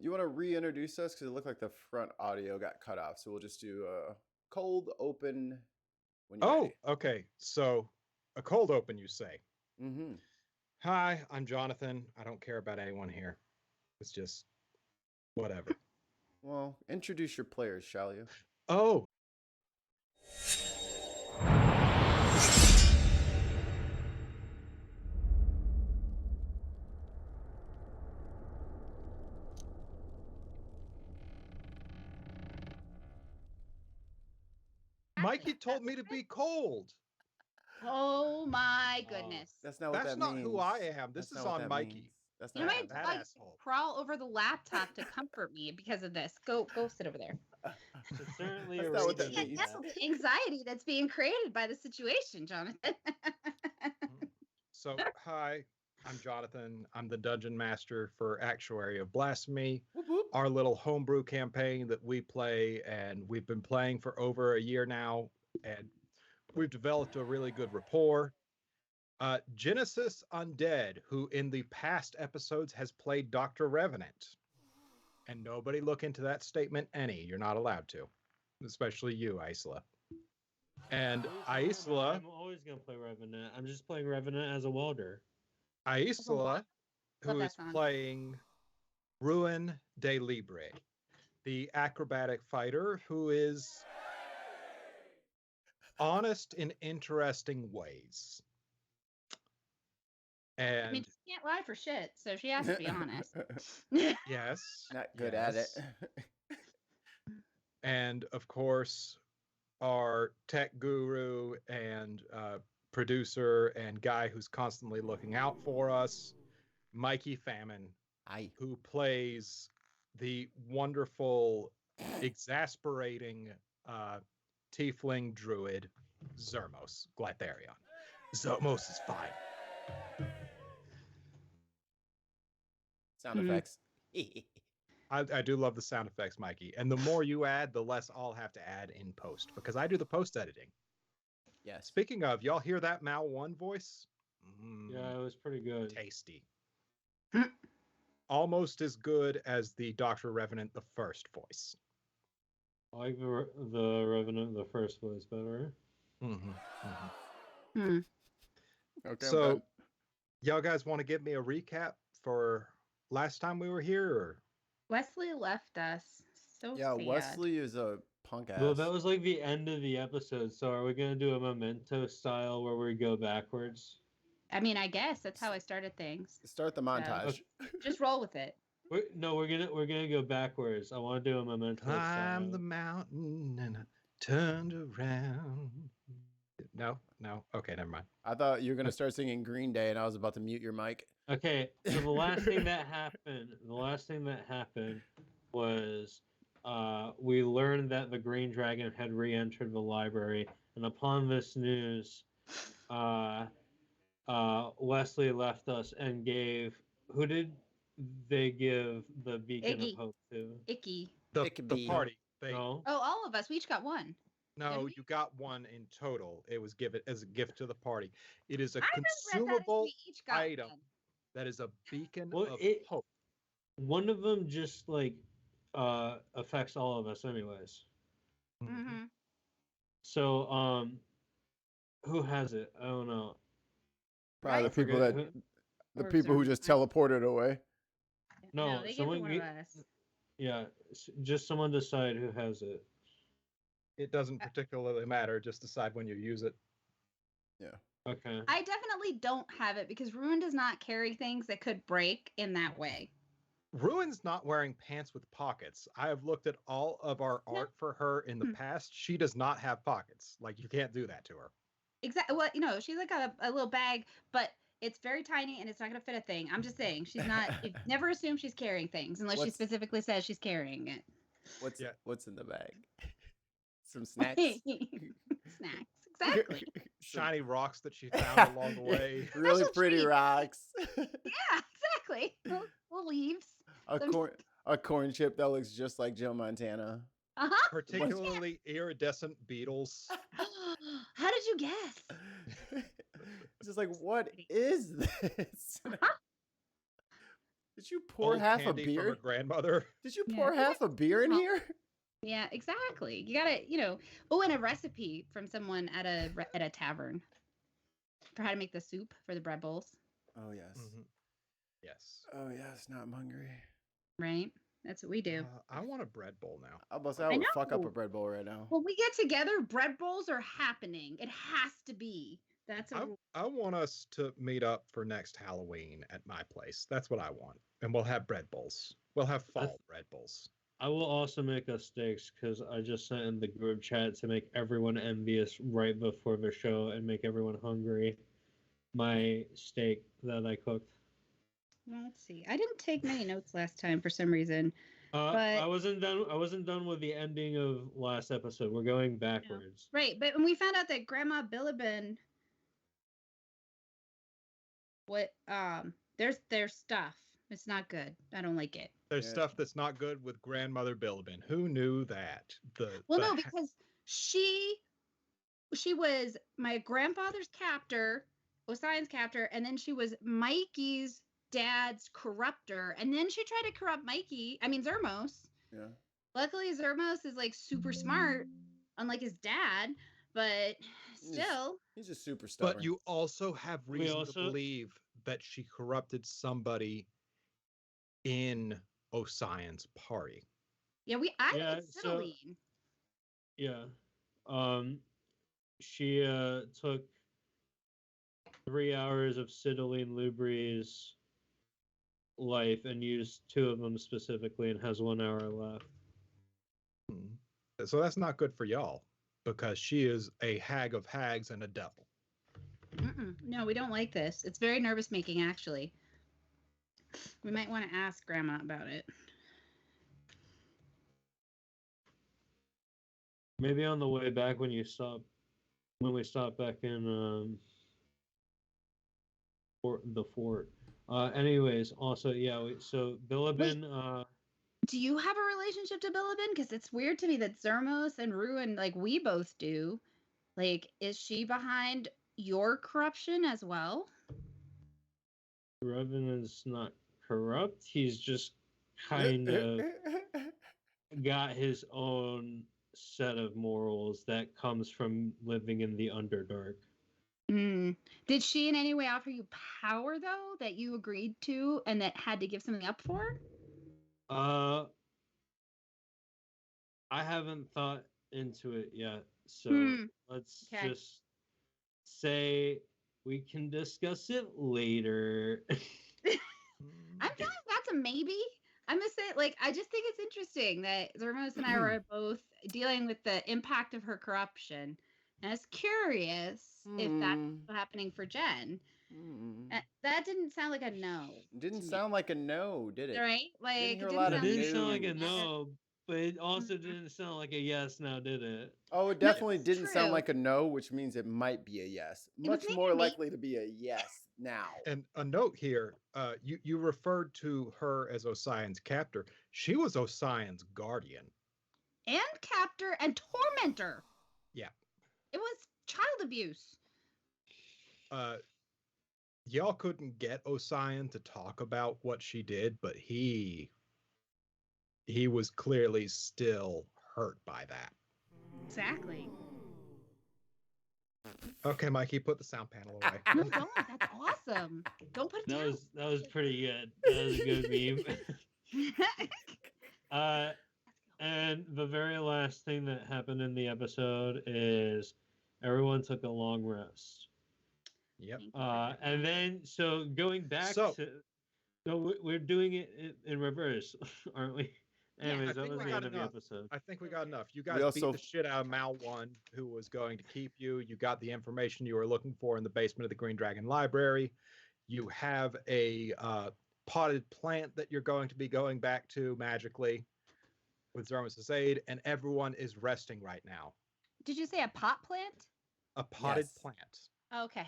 You want to reintroduce us because it looked like the front audio got cut off, so we'll just do a cold open when you're ready. Okay. So, a cold open, you say? Mm-hmm. Hi, I'm Jonathan. I don't care about anyone here. It's just whatever. Well, introduce your players, shall you? Oh. Mikey told me to be cold. Oh my goodness. That's not what That's that not means. who I am. This That's is not what on that Mikey. means. That's You not might what that like asshole. crawl over the laptop to comfort me because of this. Go sit over there. It's certainly That's a not what that reading. means. That's the anxiety that's being created by the situation, Jonathan. So, hi, I'm Jonathan. I'm the dungeon master for Actuary of Blasphemy, Whoop, whoop. our little homebrew campaign that we play, and we've been playing for over a year now, and we've developed a really good rapport. Genesis Undead, who in the past episodes has played Dr. Revenant. And nobody look into that statement any. You're not allowed to, especially you, Isla. And Isla, I'm always going to play Revenant. I'm just playing Revenant as a welder. Isla, who that is song. playing Ruin de Libre, the acrobatic fighter who is honest in interesting ways. And I mean, she can't lie for shit, so she has to be honest. yes, Not good at it. And of course, our tech guru and producer and guy who's constantly looking out for us, Mikey Famine, Aye. who plays the wonderful, exasperating tiefling druid Zermos Glytharion. Zermos is fine. Sound effects. I do love the sound effects, Mikey. And the more you add, the less I'll have to add in post because I do the post editing. Yes. Speaking of, y'all hear that Mal 1 voice? Yeah, it was pretty good. Tasty. Almost as good as the Dr. Revenant, the first voice. I like the Revenant, the first voice better. Okay. So, y'all guys want to give me a recap for last time we were here? Or? Wesley left us. So yeah, sad. Westley is a punk ass. Well, that was like the end of the episode. So are we going to do a Memento style where we go backwards? I mean, I guess that's how I started things. Start the montage. Just roll with it. We're gonna go backwards. I want to do a Memento style. Climb the mountain and I turned around. No. Okay, never mind. I thought you were gonna start singing Green Day, and I was about to mute your mic. Okay, so the last thing that happened was we learned that the Green Dragon had re-entered the library, and upon this news, Westley left us and gave. Who did they give the beacon Iggy. of hope to? Icky. The party. No. Oh, all of us. We each got one. No, you got one in total. It was given as a gift to the party. It is a I read that consumable we each got item one. that is a beacon Well, of hope. One of them just like affects all of us, anyways. Mm-hmm. So, who has it? I don't know. Probably Right. the people that Or people who Zermos. just teleported away. No, they gave it to someone one of us. Yeah, just someone decide who has it. It doesn't particularly matter. Just decide when you use it. Yeah. Okay. I definitely don't have it because Ruin does not carry things that could break in that way. Ruin's not wearing pants with pockets. I have looked at all of our art for her in the past. She does not have pockets. Like, you can't do that to her. Exactly. Well, she's like got a little bag, but it's very tiny and it's not going to fit a thing. I'm just saying, she's not. Never assume she's carrying things unless she specifically says she's carrying it. What's in the bag? Some snacks. Snacks. Exactly. Shiny rocks that she found along the way. Really Special pretty treats. rocks. Yeah, exactly. Little leaves. A corn chip that looks just like Joe Montana. Uh-huh. Particularly iridescent beetles. How did you guess? It's just like, what is this? Did you pour old half a candy from her beer? grandmother. Did you Yeah. pour half a beer in Oh. here? Yeah, exactly. You gotta, and a recipe from someone at a tavern for how to make the soup for the bread bowls, Oh yes. Yes. Oh yes. Now I'm hungry. right? That's what we do. I want a bread bowl now. I would fuck up know. a bread bowl right now. When we get together, bread bowls are happening. It has to be. That's a I want us to meet up for next Halloween at my place. That's what I want. And we'll have bread bowls. We'll have fall bread bowls. I will also make us steaks because I just sent in the group chat to make everyone envious right before the show and make everyone hungry. My steak that I cooked. Well, let's see. I didn't take many notes last time for some reason. But I wasn't done with the ending of last episode. We're going backwards. Right, but when we found out that Grandma Bilibin, there's stuff. It's not good. I don't like it. There's stuff that's not good with Grandmother Bilibin. Who knew that? No, because she was my grandfather's captor, Osion's captor, and then she was Mikey's dad's corruptor, and then she tried to corrupt Zermos. Yeah. Luckily, Zermos is like super smart, unlike his dad, but still. He's just super stubborn. But you also have reason to believe that she corrupted somebody in Osion's party. Yeah, I need Citiline. She took 3 hours of Citiline Lubri's life and used 2 of them specifically and has 1 hour left. So that's not good for y'all because she is a hag of hags and a devil. No, we don't like this. It's very nervous making, actually. We might want to ask Grandma about it. Maybe on the way back when we stop back in the fort. Anyways, also so Bilibin. Do you have a relationship to Bilibin? Because it's weird to me that Zermos and Ruin, like we both do. Like, is she behind your corruption as well? Revenant is not corrupt. He's just kind of got his own set of morals that comes from living in the Underdark. Did she in any way offer you power, though, that you agreed to and that had to give something up for? I haven't thought into it yet, so let's just say we can discuss it later. I'm feeling that's a maybe. I'm gonna say, I just think it's interesting that Zermos and I were both dealing with the impact of her corruption. And I was curious if that's happening for Jen. That didn't sound like a no. Didn't sound like a no, did it? Right? It didn't sound like a no, but it also didn't sound like a yes now, did it? Oh, it definitely didn't sound like a no, which means it might be a yes. Much more likely to be a yes now. And a note here, you referred to her as Osion's captor. She was Osion's guardian. And captor and tormentor. Yeah. It was child abuse. Y'all couldn't get Osion to talk about what she did, but he was clearly still hurt by that. Exactly. Okay, Mikey, put the sound panel away. No, don't. That's awesome. Don't put it down. That was pretty good. That was a good meme. And the very last thing that happened in the episode is everyone took a long rest. Yep. And then, so going back we're doing it in reverse, aren't we? Anyways, that was the end of the episode. I think we got enough. You guys beat the shit out of Mal 1, who was going to keep you. You got the information you were looking for in the basement of the Green Dragon Library. You have a potted plant that you're going to be going back to magically with Zermos' aid, and everyone is resting right now. Did you say a pot plant? A potted plant. Okay.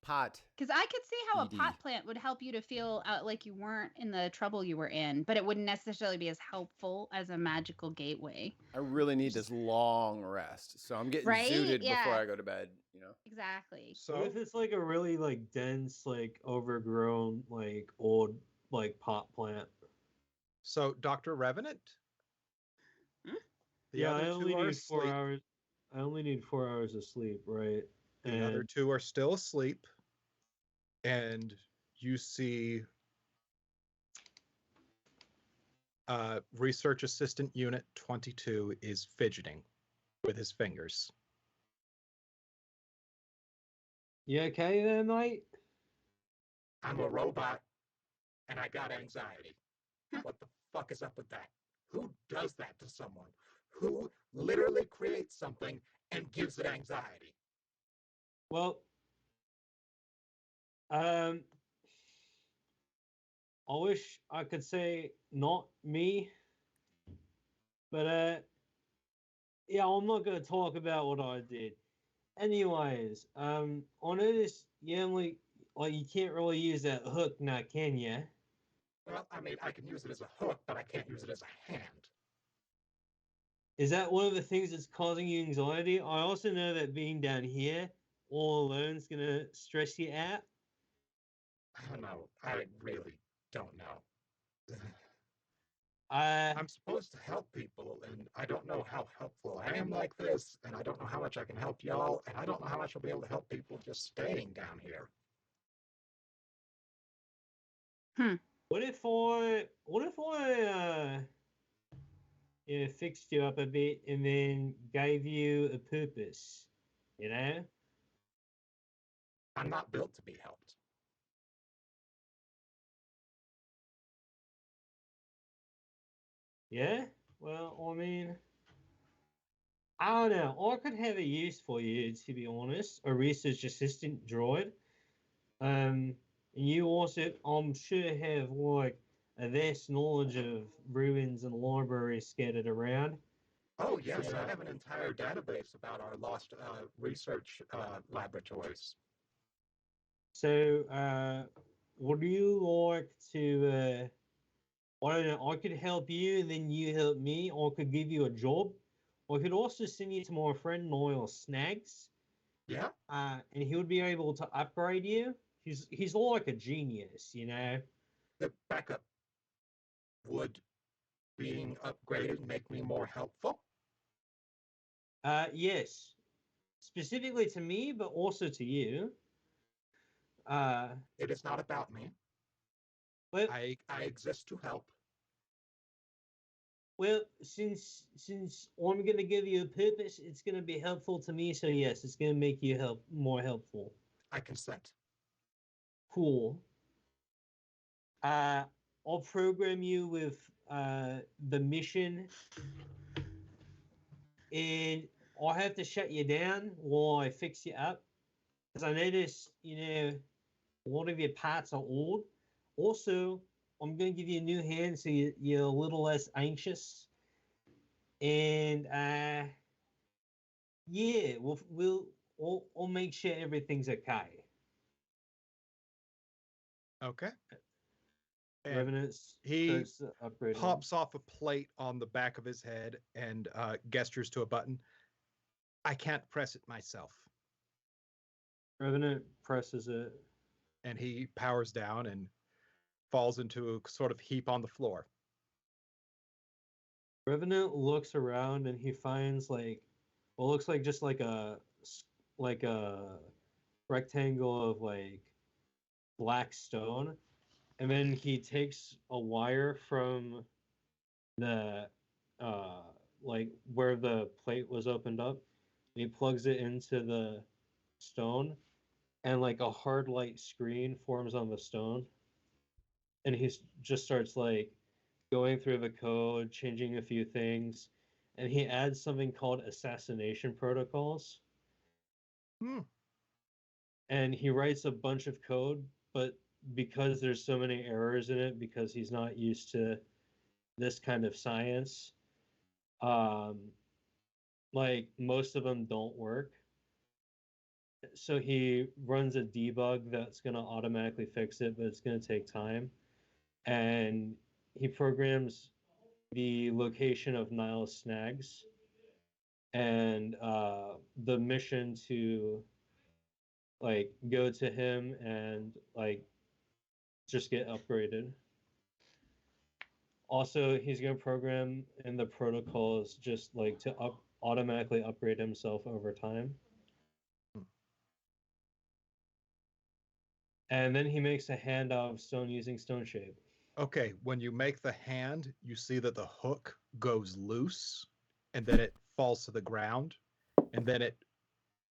Pot. Because I could see how a pot plant would help you to feel like you weren't in the trouble you were in, but it wouldn't necessarily be as helpful as a magical gateway. I really need this long rest, so I'm getting zooted before I go to bed. Exactly. So if it's like a really dense, overgrown, old like pot plant. So, Dr. Revenant? The Yeah, other I only two are need 4 asleep. hours. I only need 4 hours of sleep, right? The other two are still asleep. And you see Research Assistant Unit 22 is fidgeting with his fingers. You okay there, mate? I'm a robot, and I got anxiety. What the fuck is up with that? Who does that to someone? Who literally creates something and gives it anxiety? Well, I wish I could say not me, but yeah, I'm not gonna talk about what I did. Anyways, I noticed you only like you can't really use that hook now, can you? Well, I mean, I can use it as a hook, but I can't use it as a hand. Is that one of the things that's causing you anxiety? I also know that being down here all alone is gonna stress you out. I don't know. I really don't know. I'm supposed to help people, and I don't know how helpful I am like this, and I don't know how much I can help y'all, and I don't know how much I'll be able to help people just staying down here. What if I fixed you up a bit and then gave you a purpose, you know? I'm not built to be helped. Yeah? Well, I mean, I don't know. I could have a use for you, to be honest. A research assistant droid. And you also, I'm sure, have like a vast knowledge of ruins and libraries scattered around. Oh, yes, I have an entire database about our lost research laboratories. So, would you like to? I don't know. I could help you, and then you help me. I could give you a job. I could also send you to my friend Niall Snags. Yeah? And he would be able to upgrade you. He's like a genius, you know. The backup. Would being upgraded make me more helpful? Yes, specifically to me, but also to you. It is not about me. Well, I exist to help. well, since I'm gonna give you a purpose, it's gonna be helpful to me. So yes, it's gonna make you more helpful. I consent. Cool. I'll program you with the mission, and I'll have to shut you down while I fix you up. Because I noticed, a lot of your parts are old. Also, I'm going to give you a new hand so you're a little less anxious. And yeah, I'll make sure everything's okay. Okay. And Revenant's he upgrade pops off a plate on the back of his head and gestures to a button. I can't press it myself. Revenant presses it. And he powers down and falls into a sort of heap on the floor. Revenant looks around and he finds like what looks like just like a rectangle of like black stone, and then he takes a wire from the like where the plate was opened up, and he plugs it into the stone, and like a hard light screen forms on the stone, and he just starts like going through the code, changing a few things, and he adds something called assassination protocols. And he writes a bunch of code, but because there's so many errors in it, because he's not used to this kind of science, like most of them don't work. So he runs a debug that's going to automatically fix it, but it's going to take time. And he programs the location of Nile Snags and the mission to like go to him and like just get upgraded. Also, he's gonna program in the protocols just like to automatically upgrade himself over time. And then he makes a hand out of stone using stone shape. Okay, when you make the hand, you see that the hook goes loose and then it falls to the ground and then it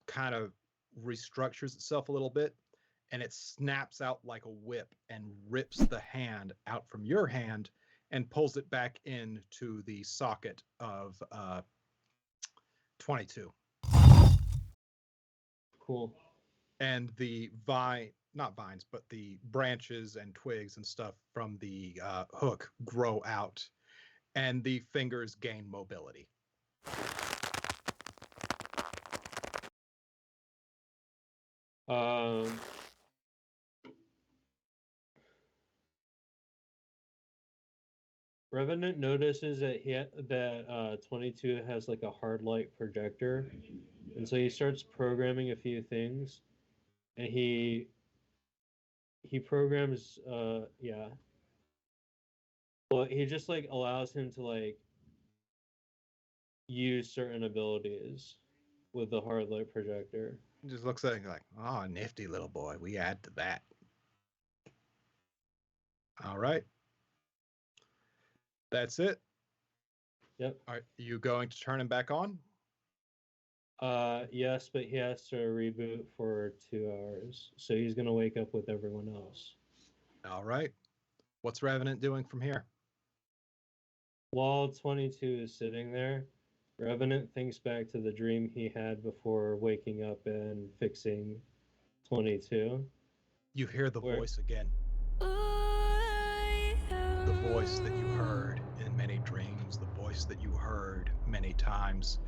kind of restructures itself a little bit and it snaps out like a whip and rips the hand out from your hand and pulls it back into the socket of 22. Cool. And the not vines, but the branches and twigs and stuff from the hook grow out, and the fingers gain mobility. Revenant notices that 22 has like a hard light projector, and so he starts programming a few things, and he programs well, he just like allows him to like use certain abilities with the hard light projector. He just looks at it like, oh, nifty little boy. We add to that. All right. That's it. Yep. Are you going to turn him back on? Yes, but he has to reboot for 2 hours, so he's gonna wake up with everyone else. All right. What's Revenant doing from here? While 22 is sitting there, Revenant thinks back to the dream he had before waking up and fixing 22. You hear the voice again. The voice that you heard in many dreams, the voice that you heard many times,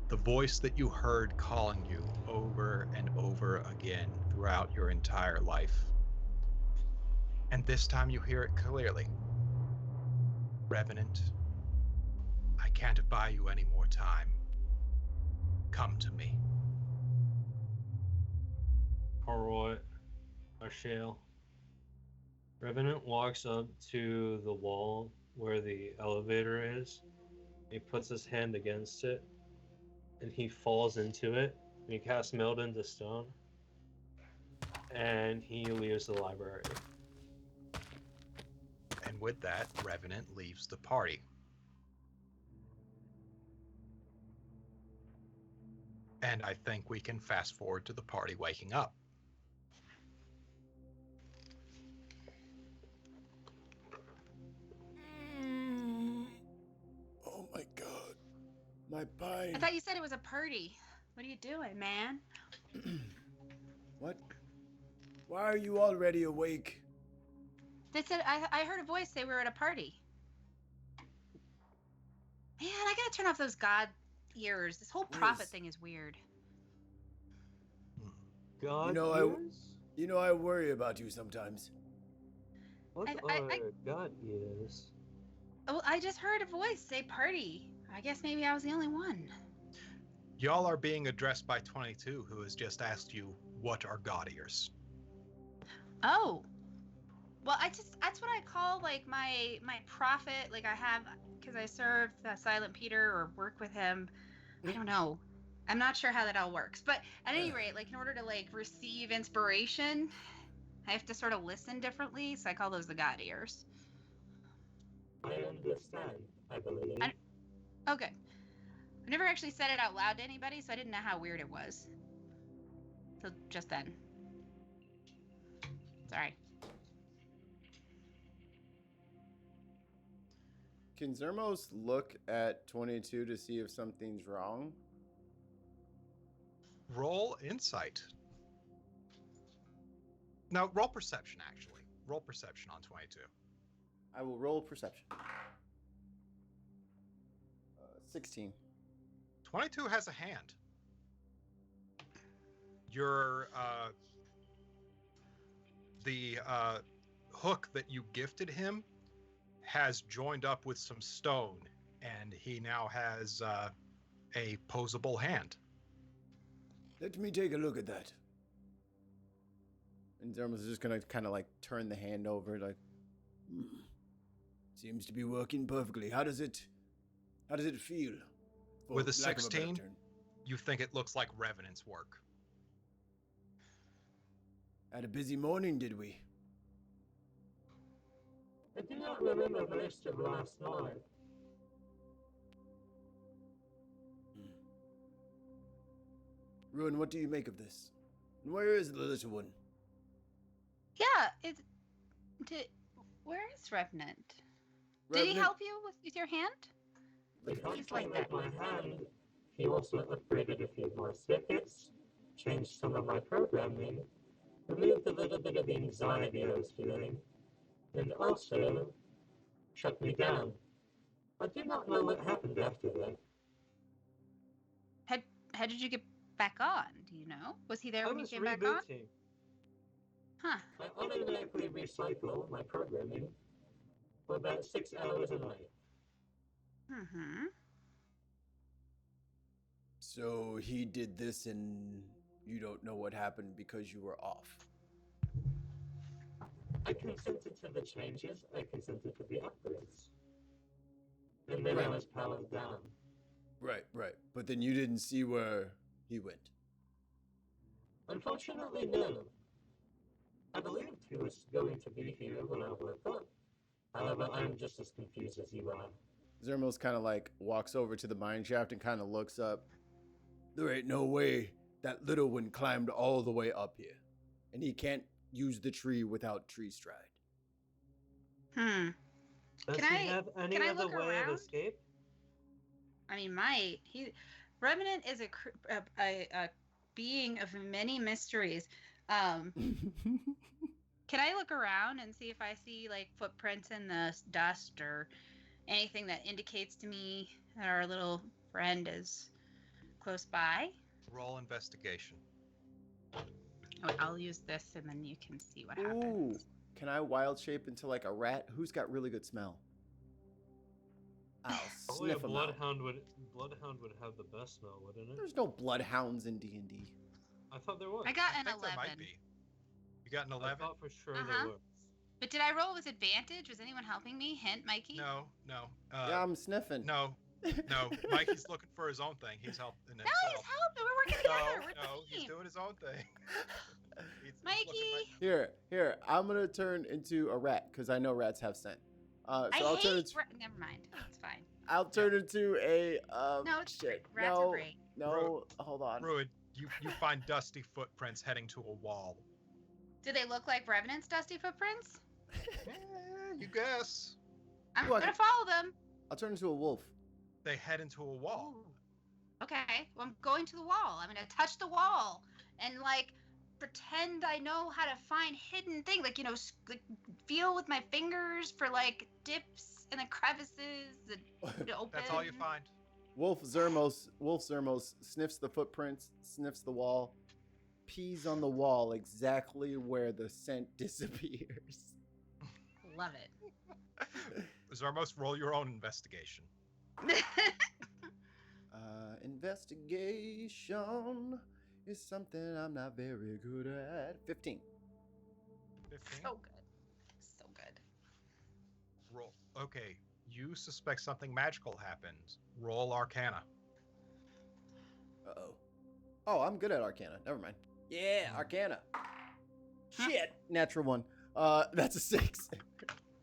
the voice that you heard calling you over and over again throughout your entire life. And this time you hear it clearly. Revenant, I can't buy you any more time. Come to me. Alright, I shall. Revenant walks up to the wall where the elevator is. He puts his hand against it, and he falls into it. And he casts Meld into Stone, and he leaves the library. And with that, Revenant leaves the party. And I think we can fast forward to the party waking up. Oh my god. My pine. I thought you said it was a party. What are you doing, man? What? Why are you already awake? They said I heard a voice say we were at a party. Man, I gotta turn off those god ears. This whole prophet thing is weird. God I worry about you sometimes. What are God ears? Oh, I just heard a voice say party. I guess maybe I was the only one. Y'all are being addressed by 22, who has just asked you, what are God ears? Oh. Well, that's what I call like my prophet. Like I have, because I serve Silent Peter or work with him. I don't know. I'm not sure how that all works. But at any rate, like in order to like receive inspiration, I have to sort of listen differently. So I call those the God ears. I understand, I believe. Okay. I've never actually said it out loud to anybody, so I didn't know how weird it was. So just then. Sorry. Can Zermos look at 22 to see if something's wrong? Roll insight. No, roll perception, actually. Roll perception on 22. I will roll perception. 16. 22 has a hand. Your the hook that you gifted him has joined up with some stone, and he now has a posable hand. Let me take a look at that. And Zermos is just gonna kind of like turn the hand over, like. Seems to be working perfectly. How does it feel? For With a lack of better 16, term? you think it looks like Revenant's work. Had a busy morning, did we? I do not remember most of last night. Ruin, what do you make of this? And where is the little one? Yeah, where is Revenant? Did he help you with your hand? Because He's like with my hand, he also upgraded a few more circuits, changed some of my programming, removed a little bit of the anxiety I was feeling, and also shut me down. I do not know what happened after that. How did you get back on? Do you know? Was he there I when you was came back on? rebooting. Huh. I automatically recycle my programming for about 6 hours a night. Mm-hmm. So he did this and you don't know what happened because you were off. I consented to the changes, I consented to the upgrades. And then I was powered down. Right. But then you didn't see where he went. Unfortunately, no. I believed he was going to be here when I woke up. However, I am just as confused as you are. Zermos kind of like walks over to the mine shaft and kind of looks up. There ain't no way that little one climbed all the way up here. And he can't use the tree without tree stride. Does Can he have any can I other look way around? of escape? I mean, Revenant is a being of many mysteries. Can I look around and see if I see like footprints in the dust or anything that indicates to me that our little friend is close by? Roll investigation. I'll use this and then you can see what Ooh, happens. can I wild shape into like a rat? Who's got really good smell? I'll Probably a sniff him out. bloodhound would have the best smell, wouldn't it? There's no bloodhounds in D&D. I thought there was. I got an I think 11. there might be. You got an I 11? thought for sure Uh-huh. there was. But did I roll with advantage? Was anyone helping me? Hint, Mikey? No. Yeah, I'm sniffing. No. Mikey's looking for his own thing. He's helping No, himself. he's helping. We're working together. We're No, the he's team. doing his own thing. He's Mikey. Here. I'm gonna turn into a rat because I know rats have scent. So I'll turn into. Never mind. It's fine. I'll turn into a. No, it's shit. great. Rats are great. No, hold on. Ruid, you find dusty footprints heading to a wall. Do they look like Revenant's dusty footprints? You guess. I'm Well, gonna follow them. I'll turn into a wolf. They head into a wall. Ooh. Okay. Well, I'm going to the wall. I'm gonna touch the wall and like pretend I know how to find hidden things. Like like feel with my fingers for like dips in the crevices that open. That's all you find. Wolf Zermos sniffs the footprints, sniffs the wall, pees on the wall exactly where the scent disappears. Love it. Zarmos, roll your own investigation. Investigation is something I'm not very good at. 15. 15. So good. So good. Roll. Okay, you suspect something magical happened. Roll Arcana. Uh-oh. Oh, I'm good at Arcana. Never mind. Yeah, Arcana. Shit. Natural 1. That's a 6.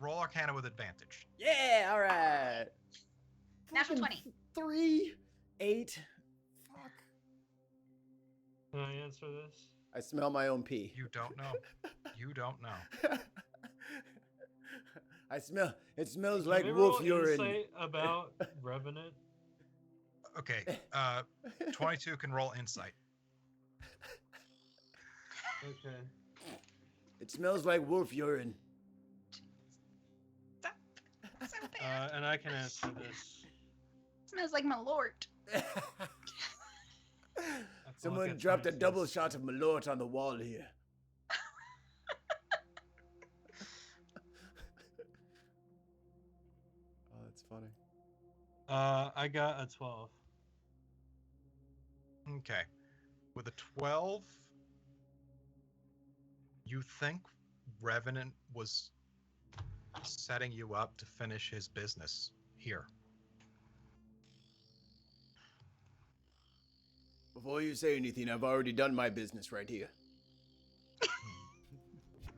Roll Arcana with advantage. Yeah, all right. Natural 20. 3, 8. Fuck. Can I answer this? I smell my own pee. You don't know. You don't know. It smells Can like we wolf roll urine. insight about Revenant? Okay, 22 can roll insight. Okay. It smells like wolf urine. Stop. So bad. And I can answer this. Smells like Malort. Someone dropped a double shot of Malort on the wall here. Oh, that's funny. I got a 12. Okay. With a 12, you think Revenant was setting you up to finish his business here. Before you say anything, I've already done my business right here.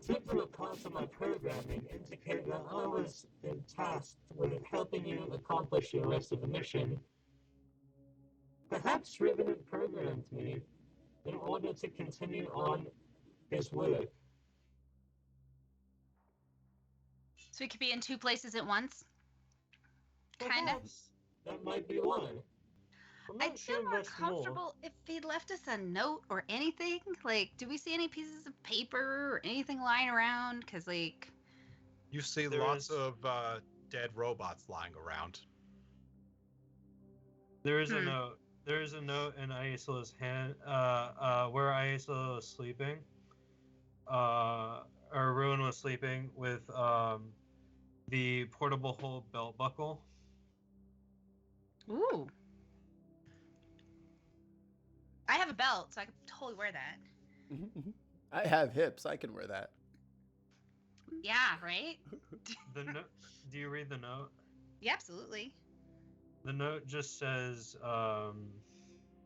Typical reports of my programming indicate that I was tasked with helping you accomplish the rest of the mission. Perhaps Revenant programmed me in order to continue on his work. So we could be in two places at once? Kinda. Perhaps that might be why. I'm I'd not feel sure more much more. comfortable if he'd left us a note or anything. Like, do we see any pieces of paper or anything lying around? Because, like... You see There lots is- of dead robots lying around. There is a note. There is a note in Aisla's hand, where Aisla was sleeping, or Ruin was sleeping, with the portable hold belt buckle. Ooh. I have a belt, so I could totally wear that. I have hips. I can wear that. Yeah, right? The note. Do you read the note? Yeah, absolutely. The note just says, oh,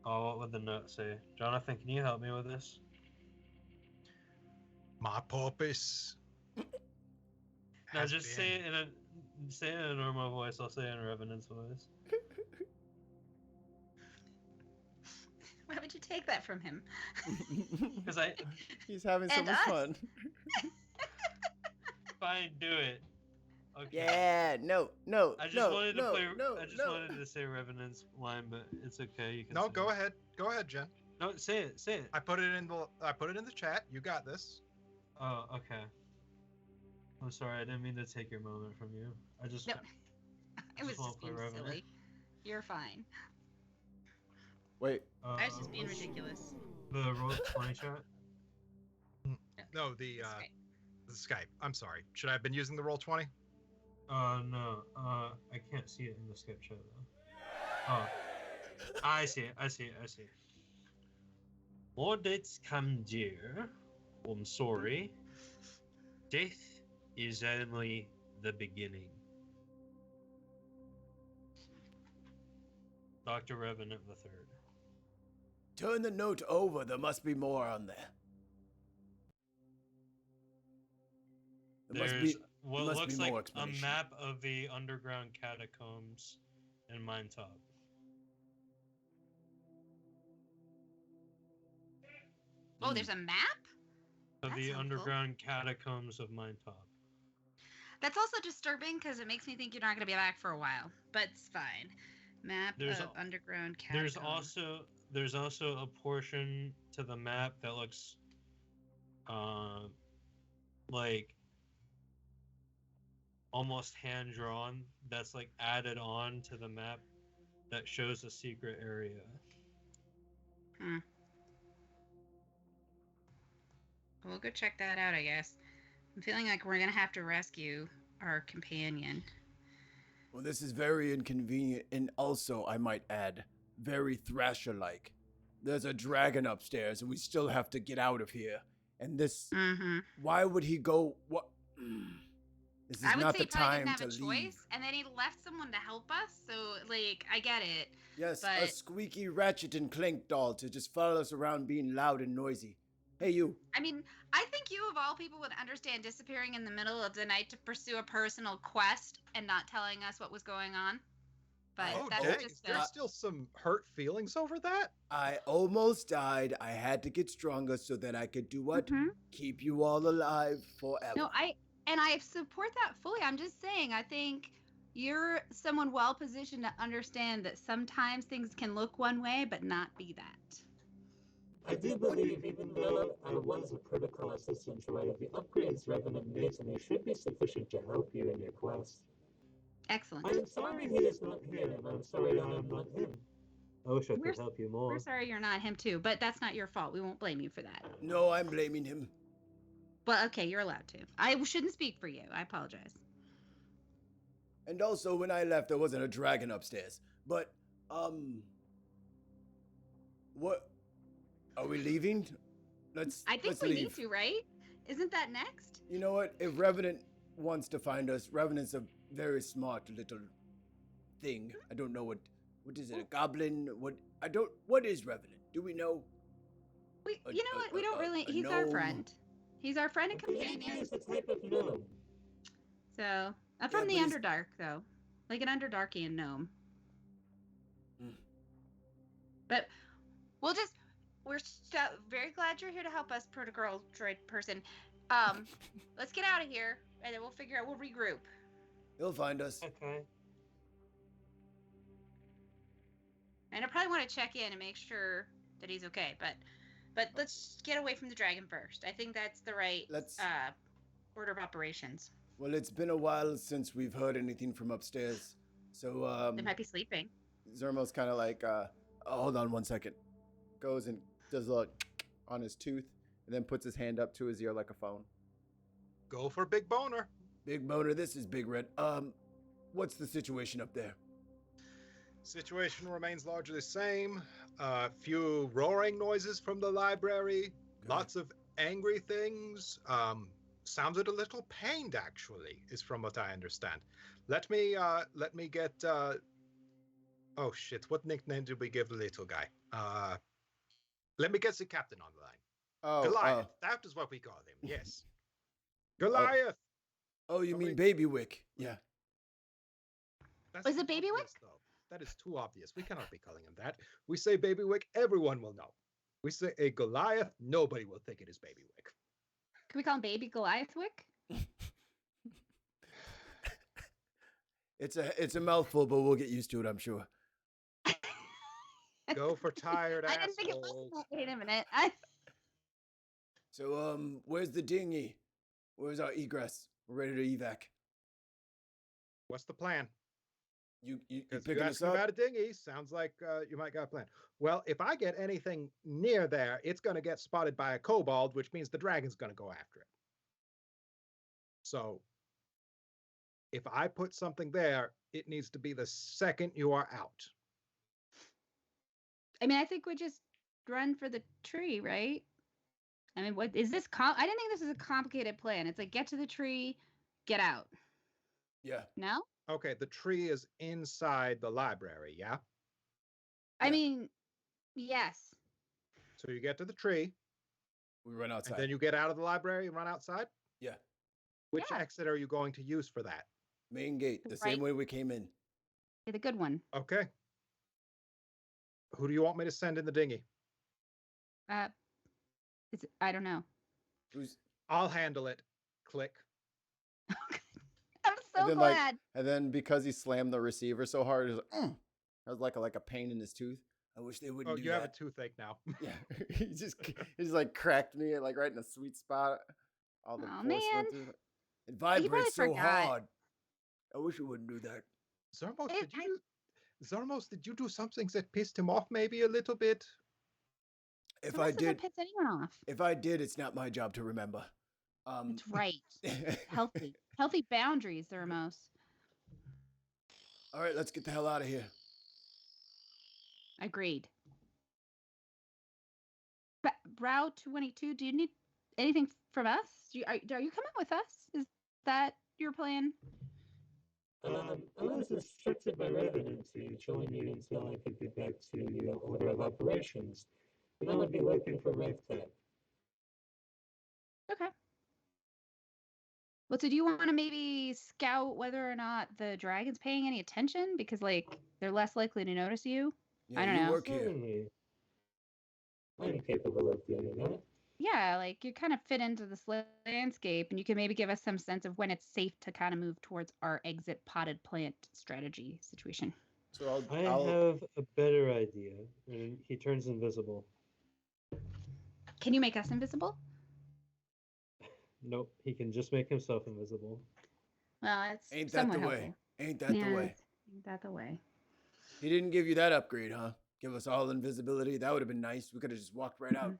what would the note say? Jonathan, can you help me with this? My purpose. No, has just say it in a normal voice. I'll say it in Revenant's voice. Why would you take that from him? Because He's having so And much us. fun. fine, do it. Okay. Yeah, no. I just wanted to say Revenant's line, but it's okay. You can. No, say go it. ahead. Go ahead, Jen. No, say it. Say it. I put it in the chat. You got this. Oh, okay. I'm sorry. I didn't mean to take your moment from you. I just. No. I was Just won't just being play Revenant. silly. You're fine. Wait, I was just being what's ridiculous. The roll 20 chat. No, the It's okay. Skype. I'm sorry. Should I have been using the Roll20? No. I can't see it in the Skype chat though. Oh, I see it. I see it. More dates come dear. I'm sorry. Death is only the beginning. Dr. Revenant III. turn the note over. There must be more on there. There's what must looks be like more a explanation. map of the underground catacombs in Mine Top. Oh, there's a map? Of That's the helpful. underground catacombs of Mine Top. That's also disturbing because it makes me think you're not going to be back for a while. But it's fine. Map There's of underground catacombs. There's also a portion to the map that looks like almost hand drawn, that's like added on to the map that shows a secret area. We'll go check that out, I guess. I'm feeling like we're going to have to rescue our companion. Well, this is very inconvenient, and also, I might add, very Thrasher-like. There's a dragon upstairs, and we still have to get out of here. And this, Mm-hmm. why would he go? What? This is I would not say the he probably time didn't to have a leave. choice, and then he left someone to help us. So, like, I get it. Yes, a but- squeaky Ratchet and Clank doll to just follow us around being loud and noisy. Hey, you. I mean, I think you of all people would understand disappearing in the middle of the night to pursue a personal quest and not telling us what was going on. But Oh, that's dang, just there's still some hurt feelings over that? I almost died. I had to get stronger so that I could do what? Mhm. Keep you all alive forever. No, I support that fully. I'm just saying, I think you're someone well positioned to understand that sometimes things can look one way, but not be that. I do believe, even though I was a protocol assistant, right, the upgrades Revenant made to me should be sufficient to help you in your quest. Excellent. I am sorry he is not here, and I'm sorry I am not him. I wish I We're- could help you more. We're sorry you're not him too, but that's not your fault. We won't blame you for that. No, I'm blaming him. Well, okay, you're allowed to. I shouldn't speak for you. I apologize. And also, when I left, there wasn't a dragon upstairs. But, what? Are we leaving? I think let's we leave. need to, right? Isn't that next? You know what? If Revenant wants to find us. Revenant's a very smart little thing. I don't know what is it? A goblin? What is Revenant? Do we know? You know what? We don't really. a He's our gnome? friend. He's our friend and He companion. is a type of gnome. So I'm from Yeah, the but he's- Underdark, though, like an Underdarkian gnome. Hmm. But we're very glad you're here to help us, Protogirl droid person. Let's get out of here, and then we'll regroup. He'll find us. Okay. And I probably want to check in and make sure that he's okay. But let's get away from the dragon first. I think that's the right order of operations. Well, it's been a while since we've heard anything from upstairs. So, They might be sleeping. Zermo's kind of like, hold on one second. Goes and does a little on his tooth, and then puts his hand up to his ear like a phone. Go for Big Boner. Big Boner, this is Big Red. What's the situation up there? Situation remains largely the same. Few roaring noises from the library. Good. Lots of angry things. Sounded a little pained, actually, is from what I understand. Let me get. Oh shit! What nickname did we give the little guy? Let me get the captain on the line. Oh, Goliath. That is what we call him. Yes. Goliath. oh, you Somebody- mean Baby Wick? Yeah. That's Was it too Baby obvious, though. That is too obvious. We cannot be calling him that. We say Baby Wick, everyone will know. We say a Goliath, nobody will think it is Baby Wick. Can we call him Baby Goliathwick? It's a mouthful, but we'll get used to it, I'm sure. Go for tired I didn't think it was assholes. that. Wait a minute. So, where's the dinghy? Where's our egress? We're ready to evac. What's the plan? You Because picking you us asking up? about a dinghy, sounds like you might got a plan. Well, if I get anything near there, it's going to get spotted by a kobold, which means the dragon's going to go after it. So, if I put something there, it needs to be the second you are out. I mean, I think we just run for the tree, right? I mean, what is this? I didn't think this was a complicated plan. It's like get to the tree, get out. Yeah. No? Okay, the tree is inside the library, yeah? I Yeah. mean, yes. So you get to the tree, We run outside. and then you get out of the library and run outside? Yeah. Which Yeah. exit are you going to use for that? Main gate, the Right. same way we came in. Yeah, the good one. Okay. Who do you want me to send in the dinghy? I don't know. Who's I'll handle it. Click. I'm so then, glad. and then because he slammed the receiver so hard, it was like a pain in his tooth. I wish they wouldn't Oh, do you have a that. toothache now. Yeah, he just like cracked me like right in the sweet spot. All the Aw, force went man. through it. It probably vibrates so forgot. hard. I wish it wouldn't do that. Zormos, I- did you do something that pissed him off maybe a little bit? If Someone I says did, piss anyone off. if I did, it's not my job to remember. That's right. Healthy boundaries, Thermos. All right, let's get the hell out of here. Agreed. Brow 22. Do you need anything from us? Are you coming with us? Is that your plan? I was instructed by Revenant to join you until I could get back to your order of operations. And I would be working for RevTech. Okay. Well, so do you want to maybe scout whether or not the dragon's paying any attention? Because, they're less likely to notice you. Yeah, I don't you know. work here. Certainly. I'm capable of doing that. Yeah, you kind of fit into this landscape, and you can maybe give us some sense of when it's safe to kind of move towards our exit potted plant strategy situation. So I I'll have a better idea. And he turns invisible. Can you make us invisible? Nope, he can just make himself invisible. Well, it's ain't that the somewhat way? helpful. Ain't that the way? Ain't that the way? He didn't give you that upgrade, huh? Give us all invisibility. That would have been nice. We could have just walked right out.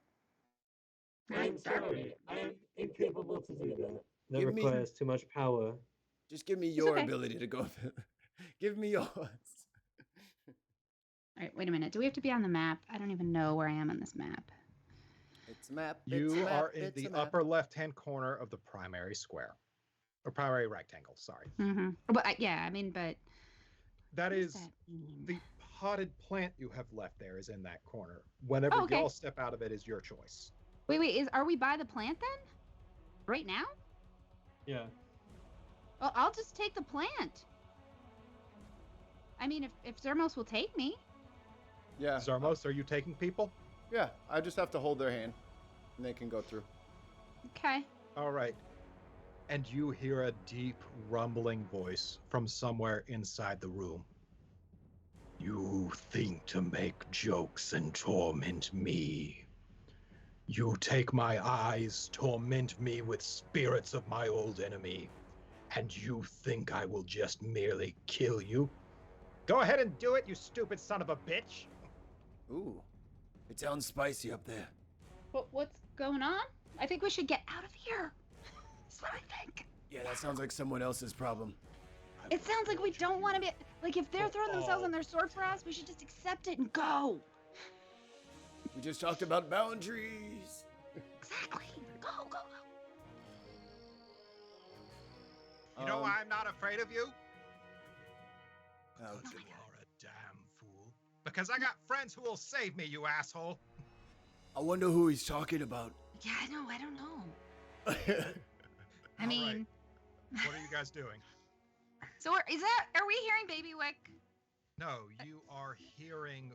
I'm sorry. I'm incapable to do that. That Give me- requires too much power. Just give me your okay. ability to go. Give me yours. All right, wait a minute. Do we have to be on the map? I don't even know where I am on this map. It's a map. You it's a map, are in it's the a map. upper left-hand corner of the primary square. Or primary rectangle, sorry. Mm-hmm. But yeah, I mean, but That what does is that mean? the potted plant you have left there is in that corner. Whenever Oh, okay. y'all step out of it is your choice. Wait, are we by the plant then? Right now? Yeah. Well, I'll just take the plant. I mean, if Zermos will take me. Yeah. Zarmos, are you taking people? Yeah, I just have to hold their hand, and they can go through. Okay. All right. And you hear a deep rumbling voice from somewhere inside the room. You think to make jokes and torment me. You take my eyes, torment me with spirits of my old enemy, and you think I will just merely kill you? Go ahead and do it, you stupid son of a bitch! Ooh, it sounds spicy up there. What's going on? I think we should get out of here. That's what I think. Yeah, that sounds like someone else's problem. It sounds like we don't want to be like if they're throwing themselves on their sword for us, we should just accept it and go. We just talked about boundaries. Exactly. Go. You know why I'm not afraid of you? Oh, Because you are a damn fool. Because I got friends who will save me, you asshole. I wonder who he's talking about. Yeah, I know. I don't know. I All mean, right. What are you guys doing? so are we hearing Baby Wick? No, you are hearing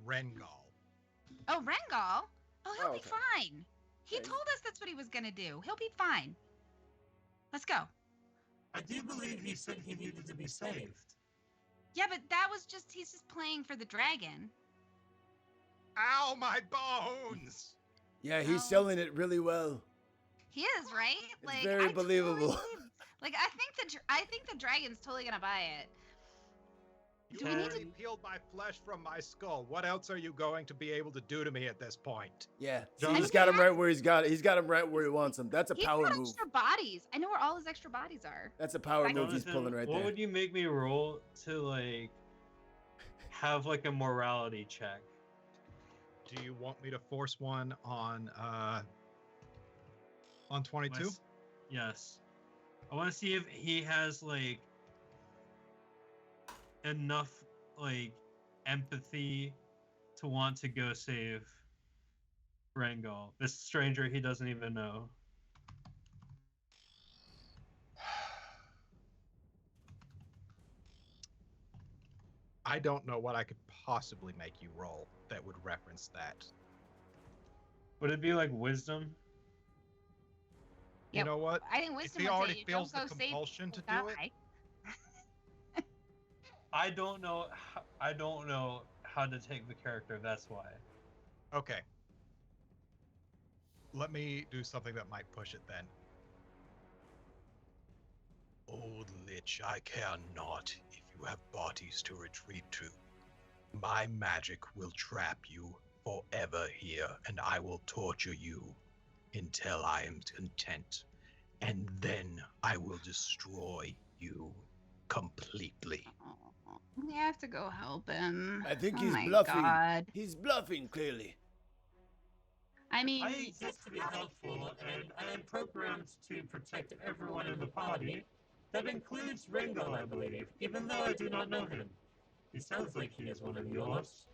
Rengal. Oh, Rengal? Oh, he'll Oh, be okay. fine. He Okay. told us that's what he was gonna do. He'll be fine. Let's go. I do believe he said he needed to be saved. Yeah, but he's just playing for the dragon. Ow, my bones! Yeah, he's Oh. selling it really well. He is, right? It's very I believable. Totally believe, like, I think the dragon's totally gonna buy it. You Do we need already peeled my flesh from my skull. What else are you going to be able to do to me at this point? Yeah, John- he's got him right where he's got it. He's got him right where he wants him. That's a He's power got move. extra bodies. I know where all his extra bodies are. That's a power move he's Jonathan, pulling right what there. would you make me roll to like have like a morality check? Do you want me to force one on 22? Wes- Yes. I want to see if he has like enough like empathy to want to go save Rengal, this stranger he doesn't even know. I don't know what I could possibly make you roll that would reference that. Would it be like wisdom? You Yep. know what? I think If wisdom he would say already you feels don't the go save compulsion to that do it, way. I don't know. I don't know how to take the character. That's why. okay. Let me do something that might push it then. Old Lich, I care not if you have bodies to retreat to. My magic will trap you forever here, and I will torture you until I am content. And then I will destroy you completely. Oh, we have to go help him. I think Oh he's my bluffing. God. He's bluffing, clearly. I mean, I exist to be helpful, and I am programmed to protect everyone in the party. That includes Ringo, I believe, even though I do not know him. He sounds like he is one of yours.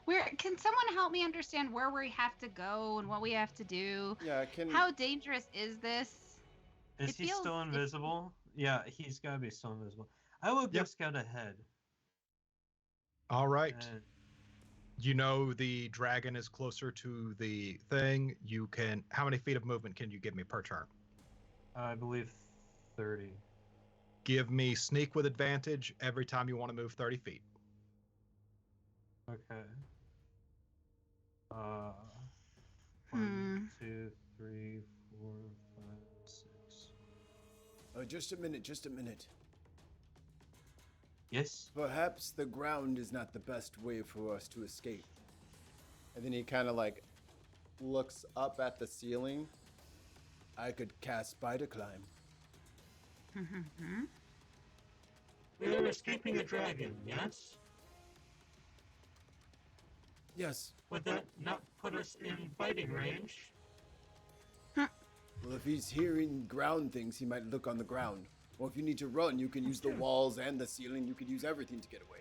where can someone help me understand where we have to go and what we have to do? Yeah, can How dangerous is this? Is It he feels- still it- invisible? Yeah, he's gotta be still invisible. I will go Yep. scout ahead. All right. And You know the dragon is closer to the thing. You can. How many feet of movement can you give me per turn? I believe 30. Give me sneak with advantage every time you want to move 30 feet. Okay. Hmm. 1, 2, 3, 4, 5, 6. just a minute, just a minute. Yes. Perhaps the ground is not the best way for us to escape. And then he kind of like looks up at the ceiling. I could cast Spider Climb. We are escaping a dragon, yes? Yes. Would that not put us in fighting range? Well, if he's hearing ground things, he might look on the ground. Or if you need to run, you can use the walls and the ceiling. You could use everything to get away.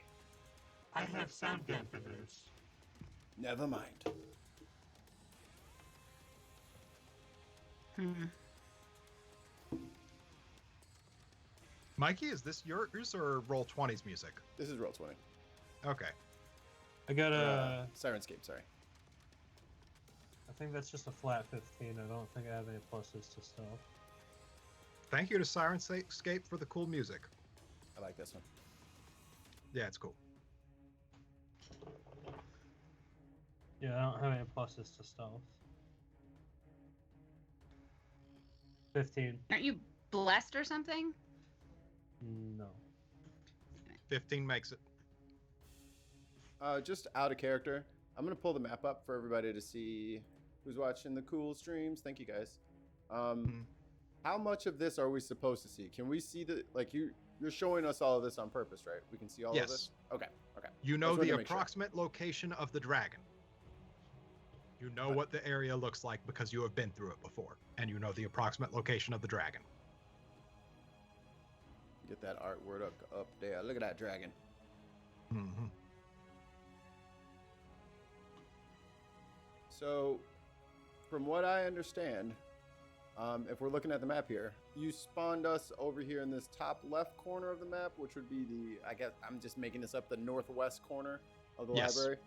I have sound dampeners. Never mind. Mikey, is this yours or Roll20's music? This is Roll20. Okay. I got a. Sirenscape, sorry. I think that's just a flat 15. I don't think I have any pluses to stealth. Thank you to Sirenscape for the cool music. I like this one. Yeah, it's cool. Yeah, I don't have any pluses to stealth. 15. Aren't you blessed or something? No. 15 makes it. Just out of character, I'm going to pull the map up for everybody to see who's watching the cool streams. Thank you, guys. How much of this are we supposed to see? Can we see the, like, you're showing us all of this on purpose, right? We can see all of this? Okay. You know Just the wanted to make sure. approximate location of the dragon. You know what the area looks like because you have been through it before. And you know the approximate location of the dragon. Get that artwork up there. Look at that dragon. Mm-hmm. So, from what I understand, if we're looking at the map here, you spawned us over here in this top left corner of the map, which would be the, I guess, I'm just making this up, the northwest corner of the library.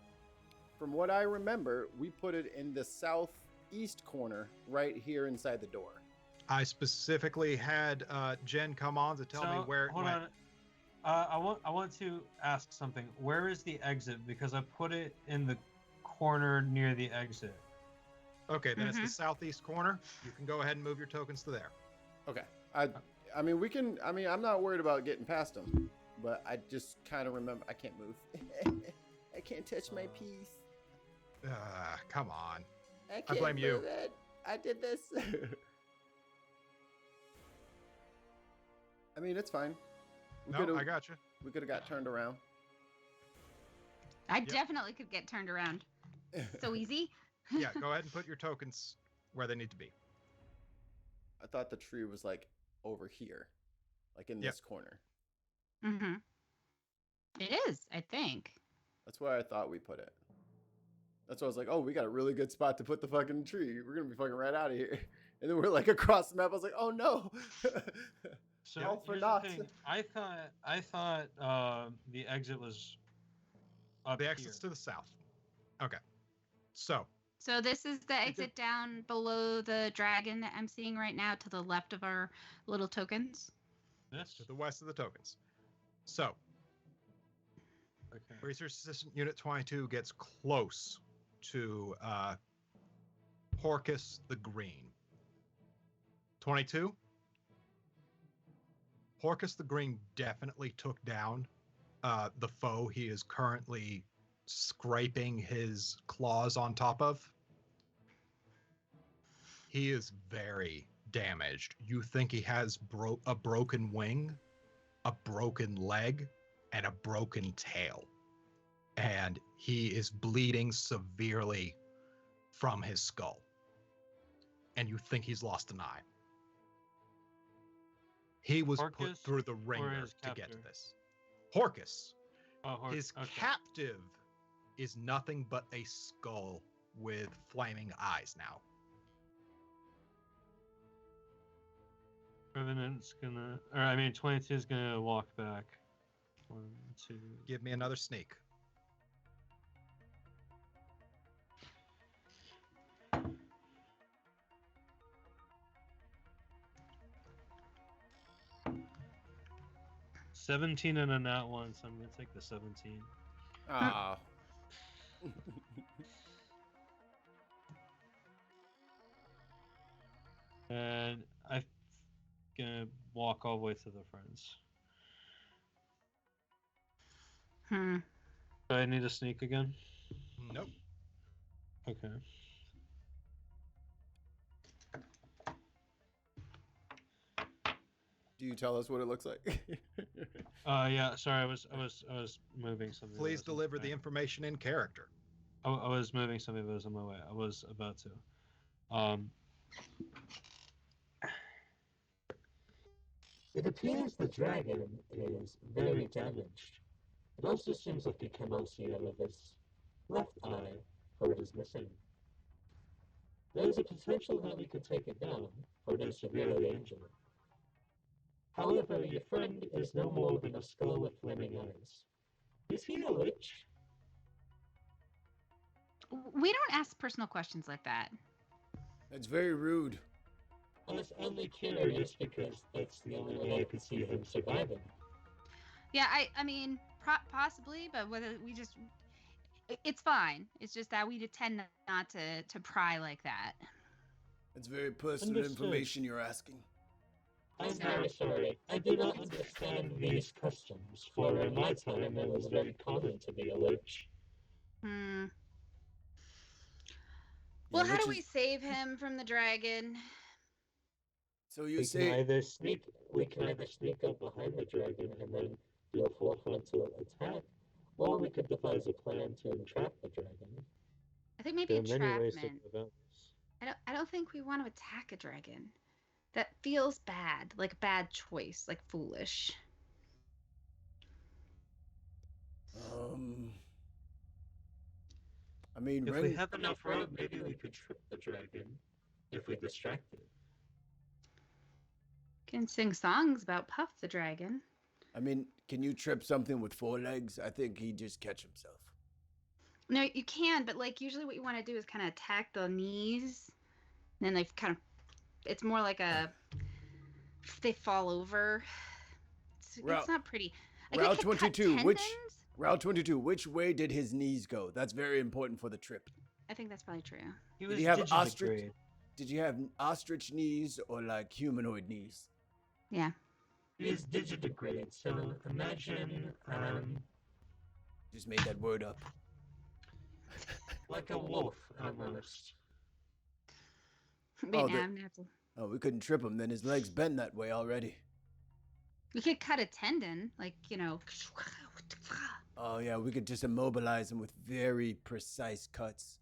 From what I remember, we put it in the southeast corner right here inside the door. I specifically had Jen come on to tell me where it hold went. on. I want to ask something. Where is the exit? Because I put it in the corner near the exit. Okay, then it's the southeast corner. You can go ahead and move your tokens to there. Okay. I mean, we can, I mean, I'm not worried about getting past them, but I just kind of remember, I can't move. I can't touch my piece. Come on. I blame you. It. I did this. I mean, it's fine. No, I got you. We could have got turned around. I definitely could get turned around. So easy. Yeah, go ahead and put your tokens where they need to be. I thought the tree was like over here, like in this corner. Mm-hmm. It is, I think. That's where I thought we put it. That's why I was like, oh, we got a really good spot to put the fucking tree. We're going to be fucking right out of here. And then we're like across the map. I was like, oh no. So All for here's naught. the thing. I thought the exit was up The exit's to the south. Okay. So this is the exit down below the dragon that I'm seeing right now to the left of our little tokens. This? to the west of the tokens. So Okay. Research Assistant Unit 22 gets close to Porcus the Green. 22? Porcus the Green definitely took down the foe he is currently scraping his claws on top of. He is very damaged. You think he has a broken wing, a broken leg, and a broken tail. And he is bleeding severely from his skull. And you think he's lost an eye. He was put Porcus through the or ringer his to get to captor? this. Porcus. Oh, His okay. captive is nothing but a skull with flaming eyes now. Revenant's gonna, or I mean, 22 is gonna walk back. 1, 2. Give me another sneak. $17 and a nat 1, so I'm gonna take the 17. Ah. And I'm gonna walk all the way to the friends. Do I need to sneak again? Nope. Okay. Do you tell us what it looks like? Yeah. Sorry, I was moving something. Please deliver the information in character. I was moving something that was on my way. I was about to. It appears the dragon is very damaged. It also seems like you cannot see out of its left eye, for it is missing. There is a potential that we could take it down, for it is severely injured. However, your friend is no more than a skull with flaming eyes. Is he a lich? We don't ask personal questions like that. That's very rude. I was only curious because that's the only way I could see him surviving. Yeah, I mean, possibly, but whether we just, it's fine. It's just that we tend not to pry like that. That's very personal Understood. information you're asking. I'm very sorry. I do not understand these customs, for in my time it was very common to be a lich. Hmm. Yeah, Well, how do we liches- save him from the dragon? So you We say can either sneak up behind the dragon and then do a full frontal attack, or we could devise a plan to entrap the dragon. I think maybe There are many ways to entrapment. go about this. I don't think we want to attack a dragon. That feels bad, like a bad choice, like foolish. I mean, If Ren- we have enough rope, maybe we could trip the dragon if we distract it. Can sing songs about Puff the dragon. I mean, can you trip something with 4 legs? I think he'd just catch himself. No, you can, but like usually what you want to do is kind of attack the knees, and then they kind of, it's more like they fall over. It's not pretty. I Route could cut 22, which- tendons? Route 22, which way did his knees go? That's very important for the trip. I think that's probably true. He Did was he have digitigrade. ostrich? Did you have ostrich knees or like humanoid knees? Yeah. He is digitigrade, so imagine Just made that word up. like a wolf almost. Wait, Oh, now the- I'm gonna have to. Oh, we couldn't trip him. Then his legs bend that way already. We could cut a tendon, like Oh yeah, we could just immobilize him with very precise cuts.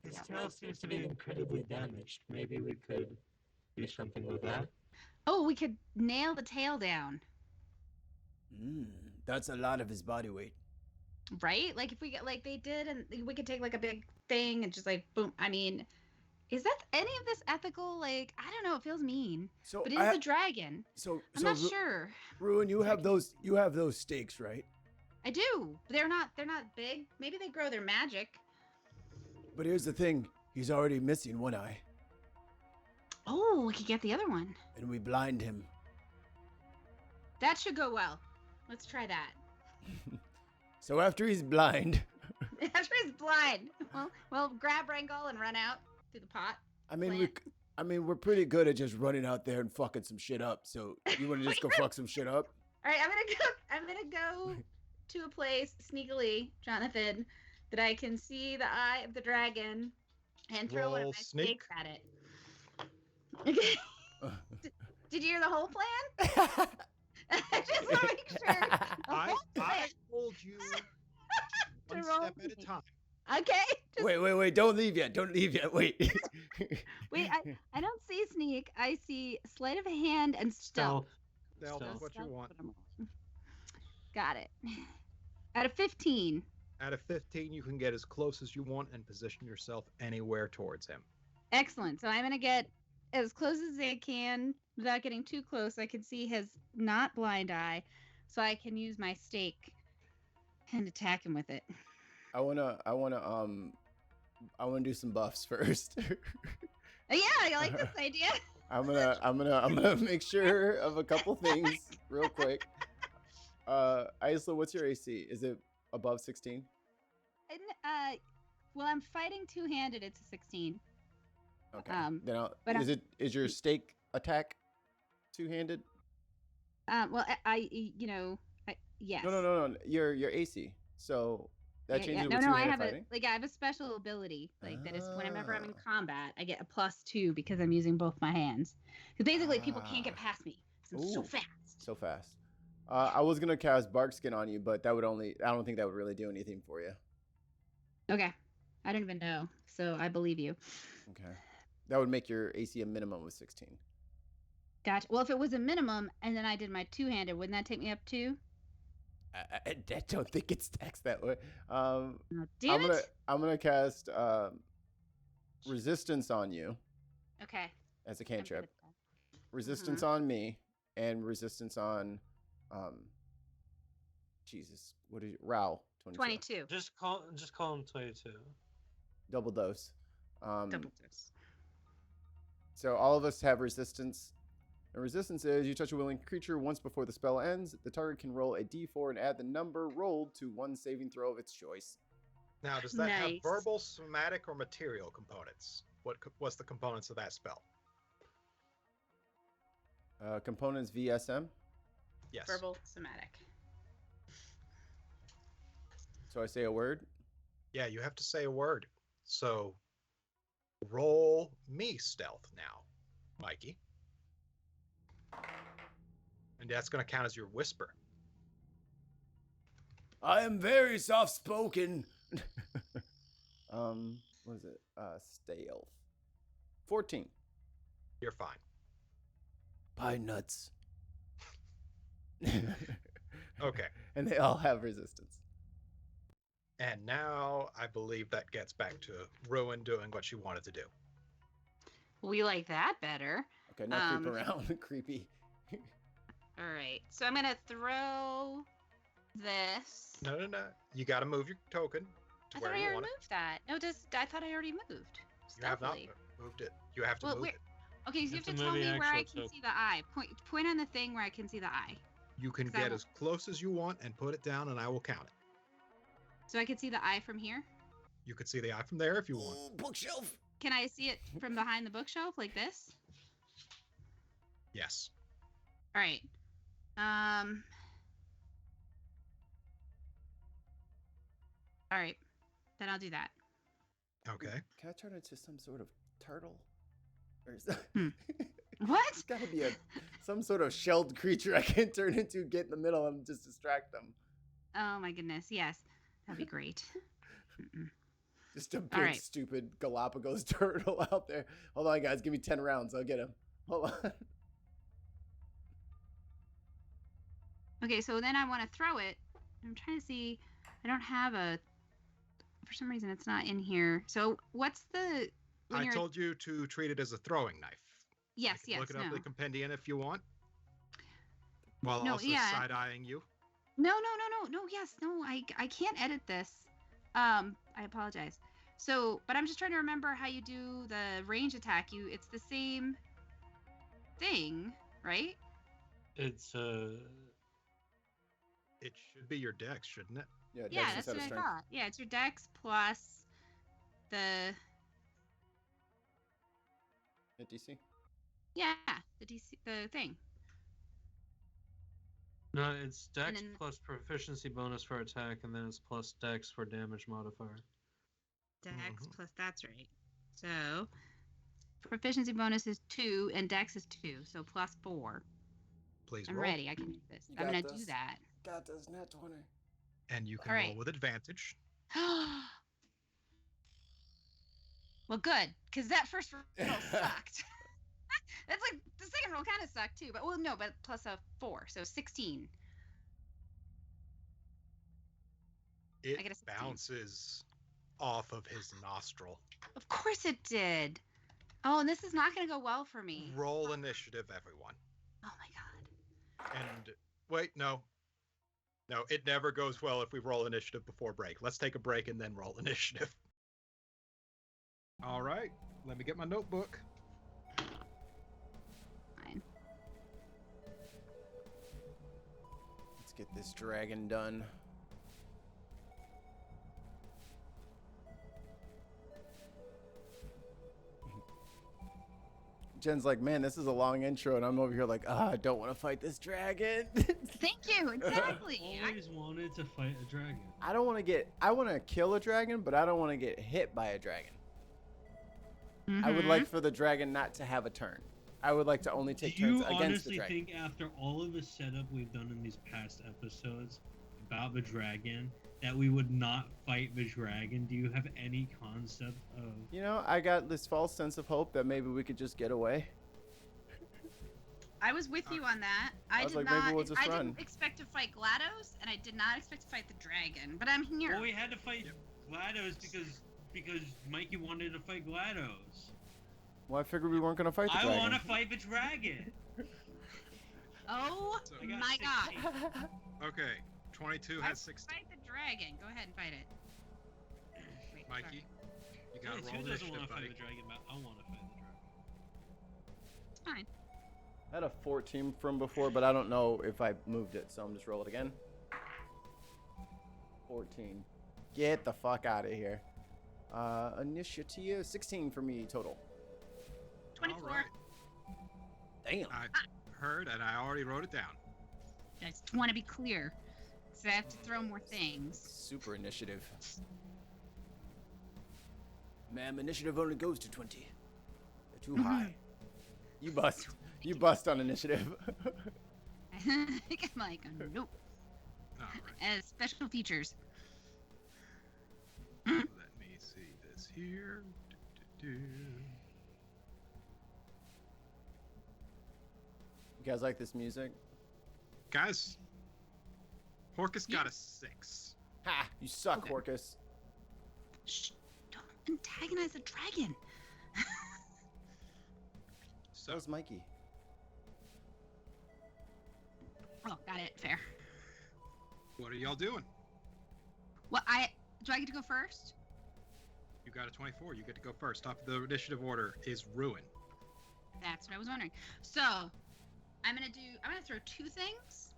His tail seems to be incredibly damaged. Maybe we could do something with that. Oh, we could nail the tail down, That's a lot of his body weight. right? Like if we get like they did, and we could take like a big thing and just like boom. I mean, is that any of this ethical? Like I don't know. It feels mean, So but it is a dragon. so I'm so not sure. Ruin, you have those stakes, right? I do. They're not big. Maybe they grow their magic. But here's the thing: he's already missing one eye, Oh, we could get the other one. and we blind him. That should go well. Let's try that. So after he's blind, After he's blind, well, grab Rangel and run out through the pot. I mean, we're pretty good at just running out there and fucking some shit up. So you want to just go fuck some shit up? All right, I'm gonna go to a place sneakily, Jonathan, that I can see the eye of the dragon and throw one of Roll my sneak. stakes at it. Okay. Did you hear the whole plan? I just want to make sure. The I whole plan. told you one roll step at a me. time. Okay. Just, Wait! Don't leave yet! Don't leave yet! Wait. wait, I don't see sneak. I see sleight of hand and stealth. Stealth is Stealth. what you Stealth, want. what I'm rolling. Got it. Out of 15. Out of 15, you can get as close as you want and position yourself anywhere towards him. Excellent. So I'm going to get as close as I can without getting too close. I can see his not blind eye, so I can use my stake and attack him with it. I wanna do some buffs first. Yeah, I like this idea. I'm gonna make sure of a couple things real quick. Isla, what's your AC? Is it above 16? And, well, I'm fighting two-handed. It's a 16. Okay. But I'm- Is your stake attack two-handed? Well, yes. No. Your AC. So that changes it with No, I two-handed have fighting? I have a special ability that is whenever I'm in Ah. combat, I get a +2 because I'm using both my hands. Because basically, people can't get Ah. past me. 'Cause I'm so Ooh. fast. So fast. I was gonna cast Bark Skin on you, but I don't think that would really do anything for you. Okay, I don't even know, so I believe you. Okay. That would make your AC a minimum of 16. Gotcha. Well, if it was a minimum and then I did my two-handed, wouldn't that take me up 2? I don't think it stacks that way. Oh, damn it. I'm gonna cast resistance on you Okay. as a I'm good cantrip. at that. Resistance on me and resistance on Jesus. What is it? Rao 22. 22. Just call him 22. Double dose. Double dose. So all of us have resistance. And resistance is you touch a willing creature once before the spell ends. The target can roll a d4 and add the number rolled to one saving throw of its choice. Now, does that have Nice. verbal, somatic, or material components? What's the components of that spell? Components VSM. Yes. Verbal, somatic. So I say a word. Yeah, you have to say a word. So roll me stealth now, Mikey. And that's going to count as your whisper. I am very soft spoken. What is it? Stealth. 14. You're fine. Pine nuts. Okay. And they all have resistance. And now I believe that gets back to Ruin doing what she wanted to do. We like that better. Okay, now creep around. Creepy. All right. So I'm going to throw this. No. You got to move your token to I where thought I you already want it. moved that. No, I thought I already moved. You have not Stealthily. moved it. You have to Well, move where- it. Okay, so you You have have to to tell move me the where I actual can see the eye. Point on the thing where I can see the eye. You can 'cause I get will- as close as you want and put it down, and I will count it. So I can see the eye from here. You could see the eye from there if you want. Ooh, bookshelf. Can I see it from behind the bookshelf like this? Yes. All right. All right. Then I'll do that. Okay. Can I turn into some sort of turtle? Or is that... What? It's got to be some sort of shelled creature I can turn into, get in the middle, and just distract them. Oh my goodness. Yes. That'd be great. Mm-mm. Just a big, right. stupid Galapagos turtle out there. Hold on, guys. Give me 10 rounds. I'll get him. Hold on. Okay, so then I want to throw it. I'm trying to see. I don't have a. For some reason, it's not in here. So what's the? when I you're- told you to treat it as a throwing knife. Yes, You can look it up in no. the compendium if you want. While No, also yeah. side-eyeing you. No. Yes, no. I can't edit this. I apologize. So, but I'm just trying to remember how you do the range attack. It's the same thing, right? It's It should be your dex, shouldn't it? Yeah, Yeah, Dex that's instead what of I strength. thought. Yeah, it's your dex plus the Hit DC. the DC the thing. no, it's Dex then- plus proficiency bonus for attack, and then it's plus Dex for damage modifier. Dex Mhm. plus that's right. So proficiency bonus is 2 and dex is 2, so plus 4. Please I'm roll. ready. I can do this. You I'm got gonna do this. that. Got this, nat 20. And you can All roll right. with advantage. Well, good, because that first roll sucked. That's like the second roll kind of sucked too, but well, no, but plus a 4, so 16. It get a 16. bounces off of his nostril. Of course it did. Oh, and this is not going to go well for me. Roll initiative, everyone. Oh my god. And wait, no. No, it never goes well if we roll initiative before break. Let's take a break and then roll initiative. All right, let me get my notebook. Fine. Let's get this dragon done. Jen's like, man, this is a long intro, and I'm over here like, I don't want to fight this dragon. Thank you. Exactly. Always wanted to fight a dragon. I don't want to I want to kill a dragon, but I don't want to get hit by a dragon. I would Mhm. like for the dragon not to have a turn. I would like to only Do take you turns against the honestly dragon. think after all of the setup we've done in these past episodes about the dragon that we would not fight the dragon? Do you have any concept of? You know, I got this false sense of hope that maybe we could just get away. I was with you on that. I was like, maybe we'll just I run. didn't expect to fight GLaDOS, and I did not expect to fight the dragon. But I'm here. Well, we had to fight GLaDOS because Mikey wanted to fight GLaDOS. Well, I figured we weren't gonna fight the dragon. I want to fight the dragon. Oh So- my god! Okay, 22 has 16. Fight the dragon. Go ahead and fight it. Wait, Mikey, sorry. you gotta Yes, roll who doesn't want initiative, to fight buddy. the dragon? But I want to fight the dragon. It's fine. I had a 14 from before, but I don't know if I moved it, so I'm just roll it again. 14. Get the fuck out of here. Initiative 16 for me total. 24. All right. Damn. I heard, and I already wrote it down. I just want to be clear, because I have to throw more things. Super initiative. Ma'am, initiative only goes to 20. They're too high. You bust. You bust on initiative. I'm like, nope. All right. As special features. Let me see this here. Do-do-do. You guys like this music? Guys, Horkus got a 6. Ha! You suck, Okay. Horkus. Shh! Don't antagonize the dragon. So, That was Mikey. Oh, got it. Fair. what are y'all doing? Well, do I get to go first? You got a 24. You get to go first. Top of the initiative order is Ruin. That's what I was wondering. So, I'm gonna throw two things.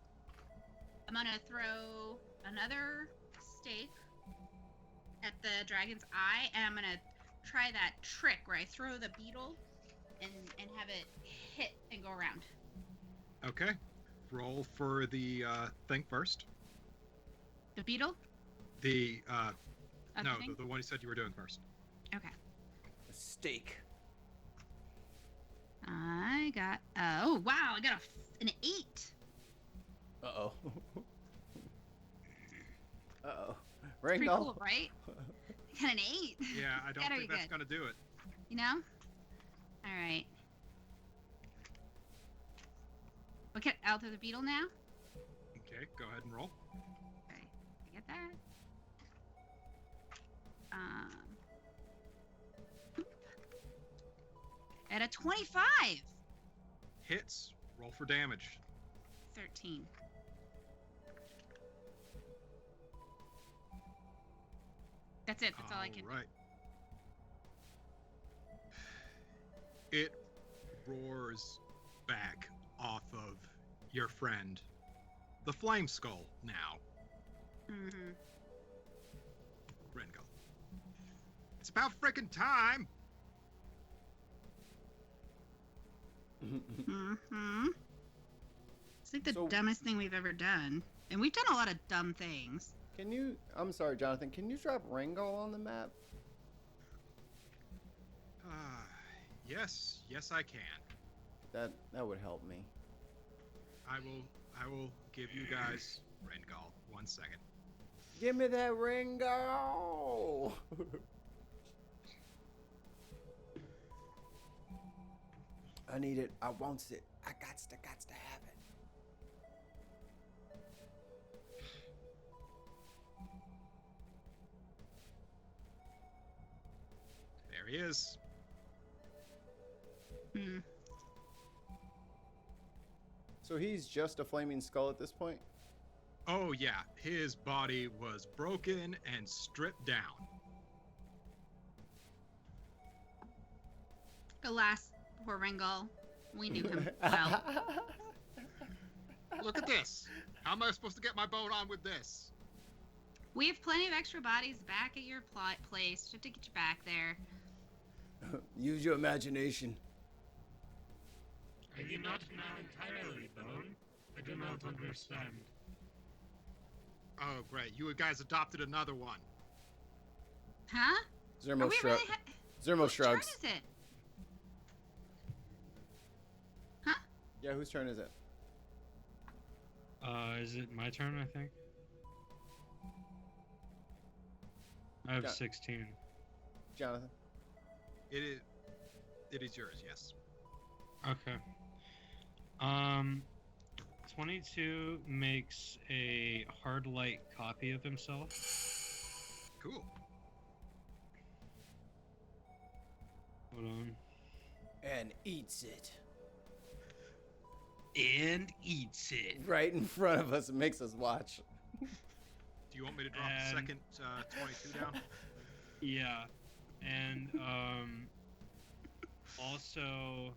I'm gonna throw another stake at the dragon's eye, and I'm gonna try that trick where I throw the beetle and have it hit and go around. Okay. Roll for the thing first. The beetle? The Other no, thing? the one you said you were doing first. Okay. A steak. I got. Oh wow! I got an 8. Uh-oh. Uh-oh. Pretty Ringo. cool, right? I got an 8. Yeah, I don't Very think that's good. gonna do it. You know? All right. Okay, I'll throw the beetle now. Okay, go ahead and roll. Okay, I get that. At a 25. Hits. Roll for damage. 13. That's it. That's all I can do. Right. It roars back off of your friend, the Flame Skull. Now, Mm-hmm. Rengo. It's about frickin' time. Mm-hmm. It's like the So- dumbest thing we've ever done. And we've done a lot of dumb things. Can you... I'm sorry, Jonathan. Can you drop Ringo on the map? Yes, I can. That would help me. I will give you guys Rengal. 1 second. Give me that Ringo! I need it. I want it. I got to have it. There he is. Hmm. So he's just a flaming skull at this point? Oh yeah, his body was broken and stripped down. Alas, poor Ringal. We knew him well. Look at this. How am I supposed to get my boat on with this? We have plenty of extra bodies back at your place. Just to get you back there. Use your imagination. Are you not now entirely bone? I do not understand. Oh great, you guys adopted another one. Huh? Zermo, Are we really Zermo Whose shrugs. turn is it? Yeah, whose turn is it? Is it my turn, I think? I have Yeah. 16. Jonathan. It is yours, yes. Okay. 22 makes a hard light copy of himself. Cool. Hold on. And eats it. And eats it. Right in front of us. It makes us watch. Do you want me to drop the And- second 22 down? Yeah. And also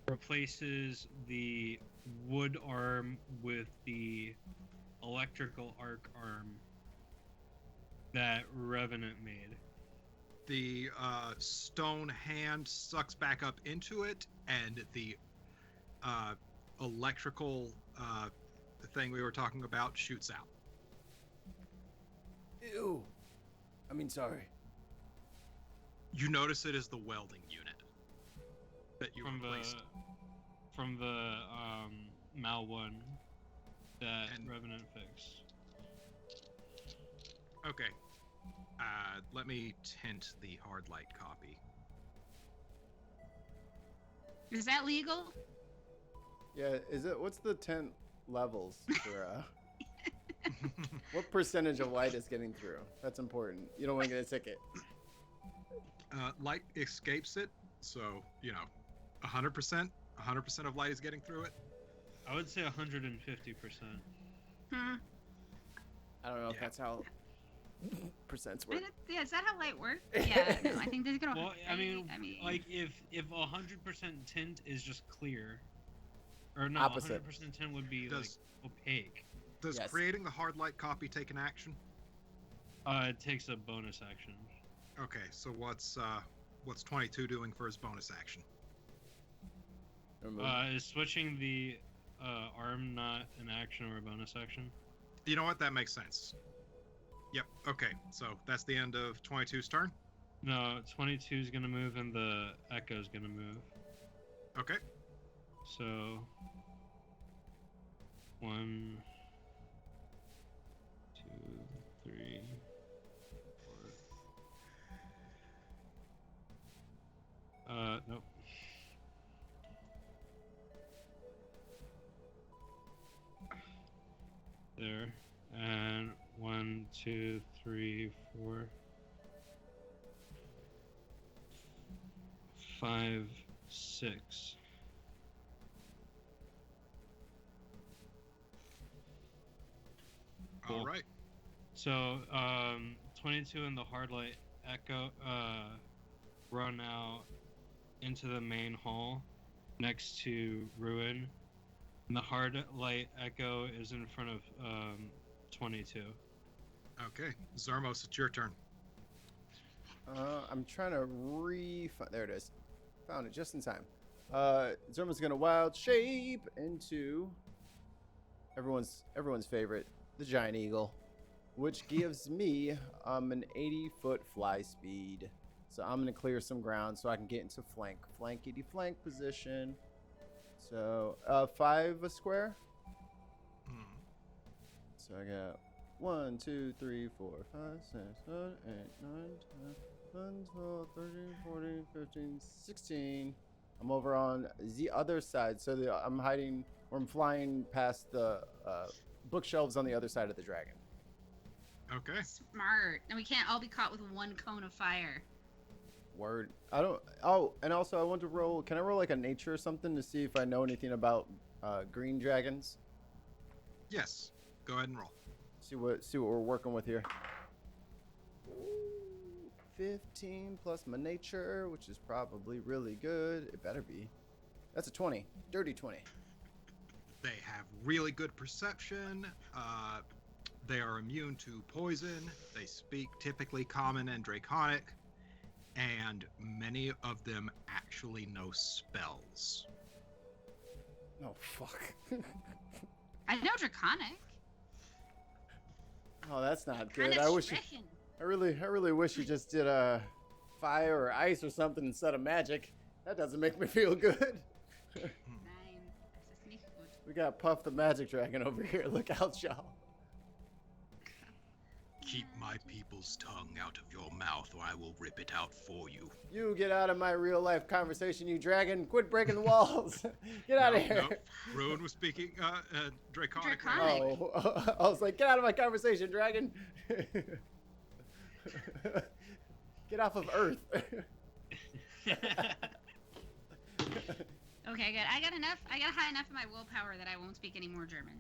replaces the wood arm with the electrical arc arm that Revenant made. The stone hand sucks back up into it, and the electrical thing we were talking about shoots out. Ew. I mean, sorry. You notice it is the welding unit that you replaced. From the Mal 1 that And- Revenant fixed. Okay. Let me tint the hard light copy. Is that legal? Yeah, is it? What's the 10 levels for? What percentage of light is getting through? That's important. You don't want to get a ticket. Light escapes it, so 100%. 100% of light is getting through it. I would say 150%. Hmm. I don't know if Yeah. that's how percents work. Yeah, is that how light works? Yeah, no, I think there's gonna. Well, I mean, like if 100% tint is just clear, or no, Opposite. 100% tint would be Does- like opaque. Does Yes. creating the hard light copy take an action? It takes a bonus action. Okay, so what's 22 doing for his bonus action? Remove. Is switching the arm not an action or a bonus action? You know what? That makes sense. Yep. Okay, so that's the end of 22's turn. No, 22 is gonna move and the Echo is gonna move. Okay. So 1, 2, 3, 4. Nope. There. And 1, 2, 3, 4, 5, 6. All Cool. right. So, 22 and the hard light Echo run out into the main hall next to Ruin. And the hard light Echo is in front of 22. Okay, Zarmos, it's your turn. I'm trying to there it is. Found it just in time. Zerma's gonna wild shape into everyone's favorite, the giant eagle, which gives me an 80-foot fly speed. So I'm gonna clear some ground so I can get into flankety flank position. So 5 a square. Hmm. So I got 1, 2, 3, 4, 5, 6, 7, 8, 9, 10, 11, 12, 13, 14, 15, 16. I'm over on the other side. So I'm hiding, or I'm flying past the bookshelves on the other side of the dragon. Okay. Smart. And we can't all be caught with one cone of fire. Word. I don't. Oh, and also I want to roll. Can I roll like a nature or something to see if I know anything about green dragons? Yes. Go ahead and roll. See what we're working with here. Ooh, 15 plus my nature, which is probably really good. It better be. That's a 20. Dirty 20. They have really good perception. They are immune to poison. They speak typically common and draconic. And many of them actually know spells. Oh fuck. I know Draconic. Oh, that's not good. Kind I of wish. shrieking. I really wish you just did fire or ice or something instead of magic. That doesn't make me feel good. Nein. Das ist nicht gut. We got Puff the Magic Dragon over here. Look out, y'all. Keep my people's tongue out of your mouth, or I will rip it out for you. You get out of my real life conversation, you dragon. Quit breaking the walls. Get out of here. No. Ruin was speaking Draconic. Draconic. Oh, I was like, get out of my conversation, dragon. Get off of Earth. Okay, good. I got high enough of my willpower that I won't speak any more German.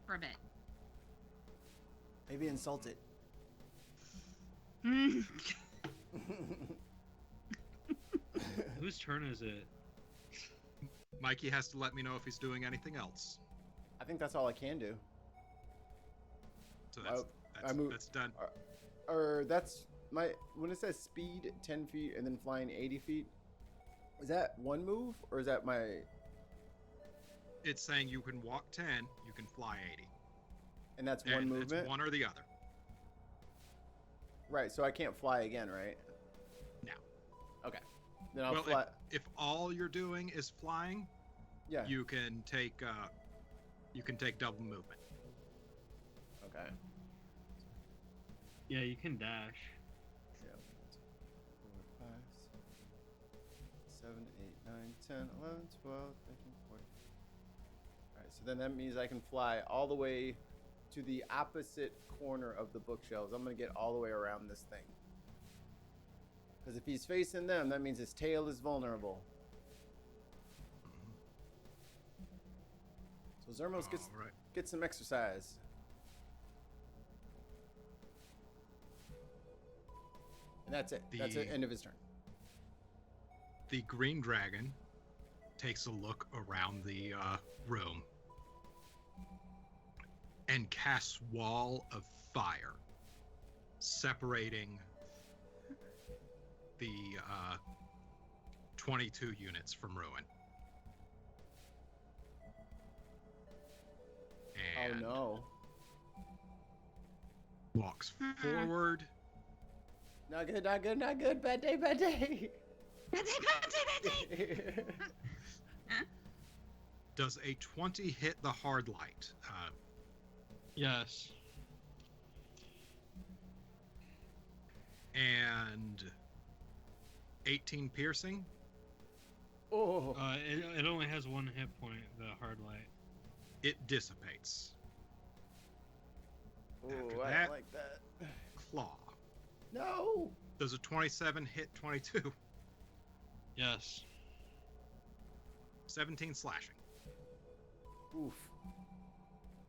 For a bit. Maybe insult it. Whose turn is it? Mikey has to let me know if he's doing anything else. I think that's all I can do. So that's done. Or that's my, when it says speed 10 feet and then flying 80 feet, is that one move or is that my... It's saying you can walk 10, you can fly 80. And that's one movement? It's one or the other. Right, so I can't fly again, right? No. Okay. Then I'll fly. If all you're doing is flying, Yeah. you can take double movement. Okay. Yeah, you can dash. Yeah. 4, 5, 6, 7, 8, 9, 10, 11, 12, 13, 14. Alright, so then that means I can fly all the way to the opposite corner of the bookshelves. I'm going to get all the way around this thing. Because if he's facing them, that means his tail is vulnerable. So Zermos gets some exercise. And that's it. That's the end of his turn. The green dragon takes a look around the room and casts wall of fire, separating the 22 units from ruin. And oh no. Walks forward. Not good, not good, not good. Bad day, bad day. Bad day, bad day, bad day. Does a 20 hit the hard light? Yes. And 18 piercing? Oh. It only has 1 hit point, the hard light. It dissipates. Oh, After I that, don't like that. Claw. No. Does a 27 hit 22? Yes. 17 slashing. Oof.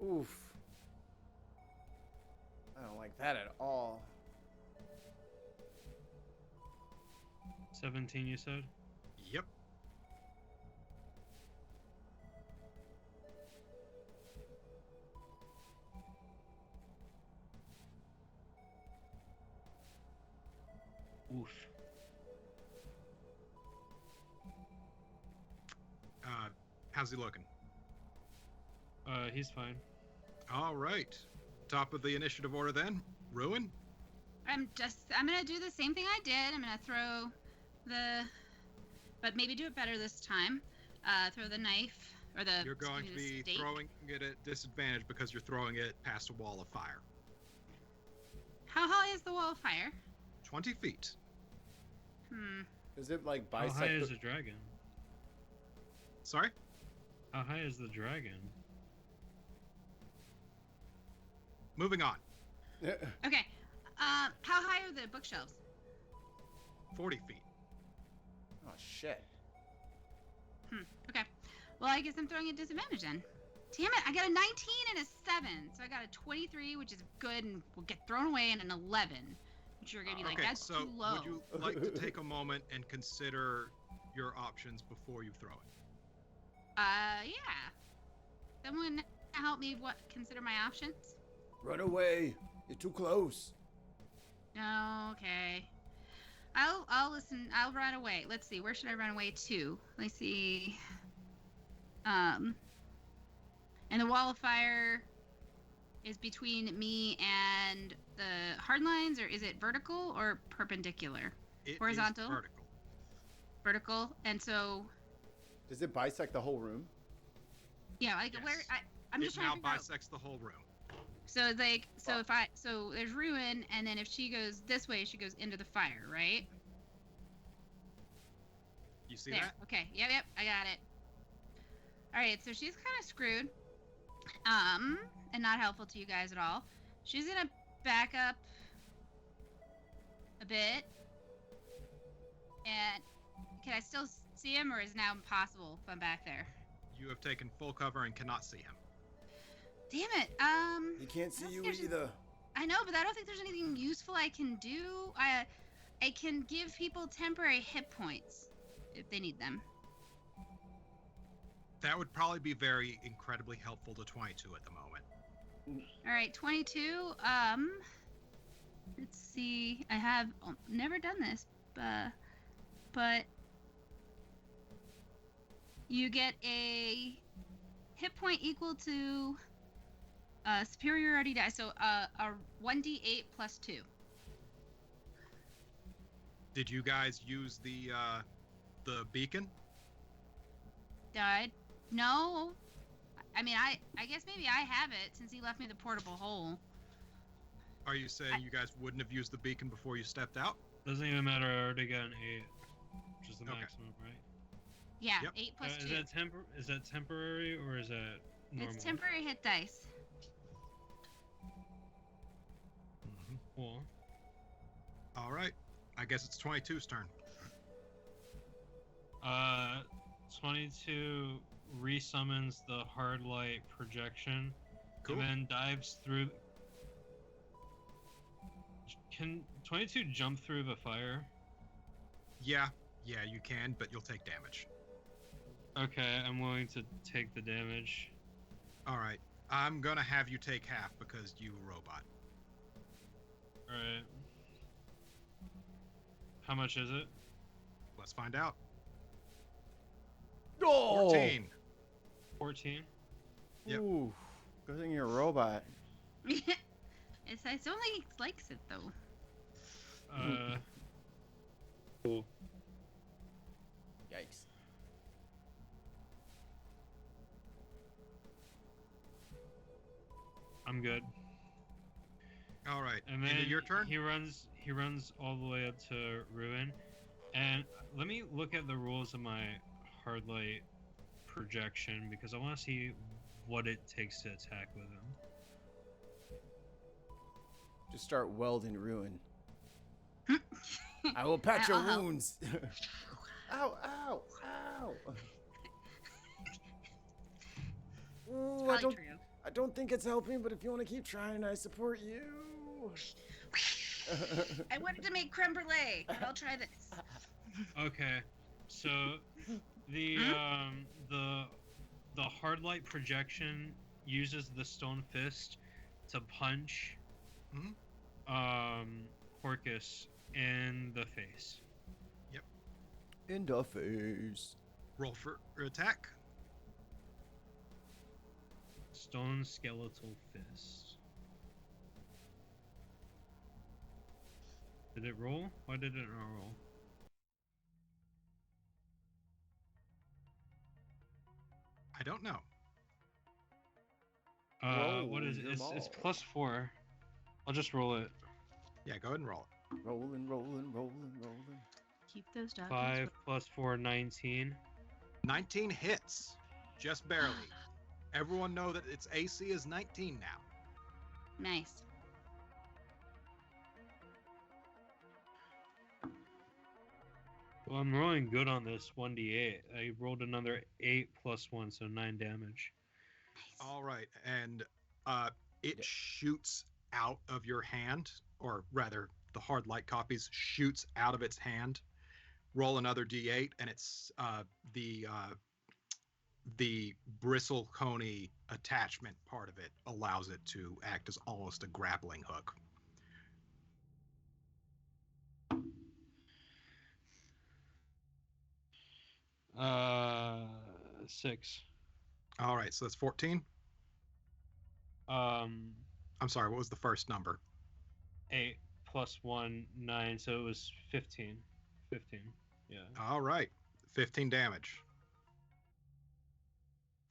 Oof. I don't like that at all. 17, you said? Yep. Oof. How's he looking? He's fine. All right. Top of the initiative order then. Ruin? I'm gonna do the same thing I did. I'm gonna throw but maybe do it better this time. Throw the knife, or the... You're going to be stake. throwing it at disadvantage because you're throwing it past a wall of fire. How high is the wall of fire? 20 feet. Is it like How bisect? high is the dragon? Sorry? How high is the dragon? Moving on. Okay. How high are the bookshelves? 40 feet. Oh shit. Okay. Well, I guess I'm throwing a disadvantage then. Damn it! I got a 19 and a 7, so I got a 23, which is good, and will get thrown away, and an 11, which you're gonna be like, Okay, that's so too low. would you like to take a moment and consider your options before you throw it? Yeah. Someone help me consider my options? Run away. You're too close. No, okay. I'll listen. I'll run away. Let's see. Where should I run away to? Let's see. And the wall of fire is between me and the hard lines, or is it vertical or perpendicular? It Horizontal? is vertical. Vertical. And so, Does it bisect the whole room? yeah, like Yes. I'm It just trying now to figure out. bisects the whole room. So like, so there's ruin, and then if she goes this way, she goes into the fire, right? You see There. that? Okay. Yep. I got it. All right. So she's kind of screwed. And not helpful to you guys at all. She's gonna back up a bit. And can I still see him, or is it now impossible if I'm back there? You have taken full cover and cannot see him. Damn it. He can't see you there's- either. I know, but I don't think there's anything useful I can do. I can give people temporary hit points if they need them. That would probably be very incredibly helpful to 22 at the moment. All right, 22. Let's see. I have never done this, but you get a hit point equal to superiority die. So a 1d8 plus 2. Did you guys use the beacon? Died. No. I mean, I guess maybe I have it since he left me the portable hole. Are you saying you guys wouldn't have used the beacon before you stepped out? Doesn't even matter. I already got an 8, which is the Okay. maximum, right? Yeah, Yep. 8 plus 2. Is that temporary or is that normal? It's temporary hit dice. Cool. All right. I guess it's 22's turn. 22 resummons the hard light projection, Cool. and then dives through. Can 22 jump through the fire? Yeah, you can, but you'll take damage. Okay, I'm willing to take the damage. All right. I'm gonna have you take half because you a robot. Alright. How much is it? Let's find out. Oh! 14. 14? Yep. Ooh, good thing you're a robot. I don't think he likes it though. Cool. Yikes. I'm good. All right. And then Into your turn? He runs all the way up to ruin. And let me look at the rules of my hard light projection because I want to see what it takes to attack with him. Just start welding ruin. I will patch your I'll help. wounds. Ow, ow, ow. Ooh, Probably true. I don't think it's helping, but if you want to keep trying, I support you. I wanted to make creme brulee, but I'll try this. Okay, so the hard light projection uses the stone fist to punch Horcus in the face. In the face. Roll for attack. Stone skeletal fist. Did it roll? Why did it not roll? I don't know. What is it? Roll your It's ball. +4. I'll just roll it. Yeah, go ahead and roll it. Rolling. Keep those dogs. 5 + 4, 19. 19 hits. Just barely. Everyone know that its AC is 19 now. Nice. Well, I'm rolling good on this 1d8. I rolled another 8 + 1, so 9 damage. All right, and it shoots out of your hand, or rather, the hard light copies shoots out of its hand. Roll another d8, and it's the bristle coney attachment part of it allows it to act as almost a grappling hook. Uh, 6. All right, so that's 14. I'm sorry, what was the first number? 8 + 1, 9, so it was 15. 15, yeah. All right, 15 damage.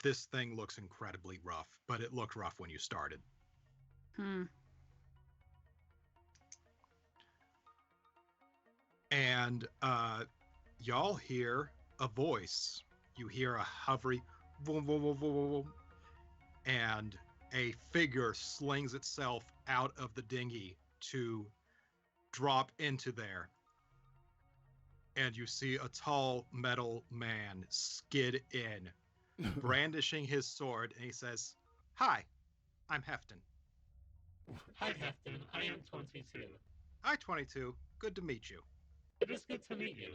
This thing looks incredibly rough, but it looked rough when you started. Hmm. And y'all hear a voice. You hear a hovering boom, boom, boom, boom, boom, boom, and a figure slings itself out of the dinghy to drop into there. And you see a tall metal man skid in, brandishing his sword, and he says, "Hi, I'm Hefton." Hi, Hefton. I am 22. Hi, 22. Good to meet you. It is good to meet you.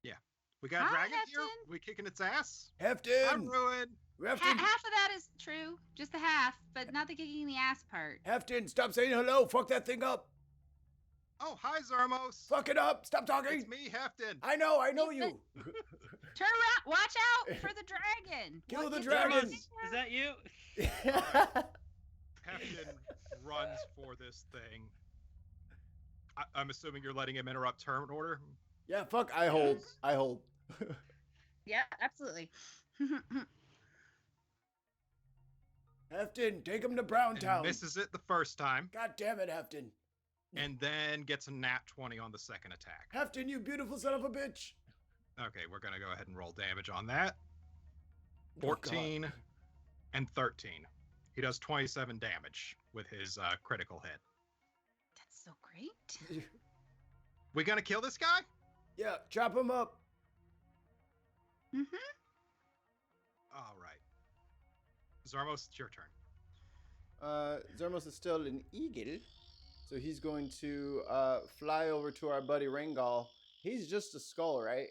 Yeah. We got a Hi, dragon here? Hefton. We kicking its ass? Hefton! Hi, Ruin. Hefton! Half of that is true, just the half, but not the kicking the ass part. Hefton, stop saying hello. Fuck that thing up. Oh, hi, Zarmos. Fuck it up. Stop talking. It's me, Hefton. I know He's you. Turn around! Watch out for the dragon! Kill What the is dragon. it? Is that you? Hefton runs for this thing. I'm assuming you're letting him interrupt turn order? Yeah, fuck, I hold. I hold. Yeah, absolutely. Hefton, take him to And Browntown. misses it the first time, God damn it, Hefton. and then gets a nat 20 on the second attack. Hefton, you beautiful son of a bitch. Okay, we're going to go ahead and roll damage on that. Oh, 14 and 13. He does 27 damage with his critical hit. That's so great. We gonna kill this guy? Yeah, chop him up. Mm-hmm. All right. Zarmos, it's your turn. Zermos is still an eagle, so he's going to fly over to our buddy Ringal. He's just a skull, right?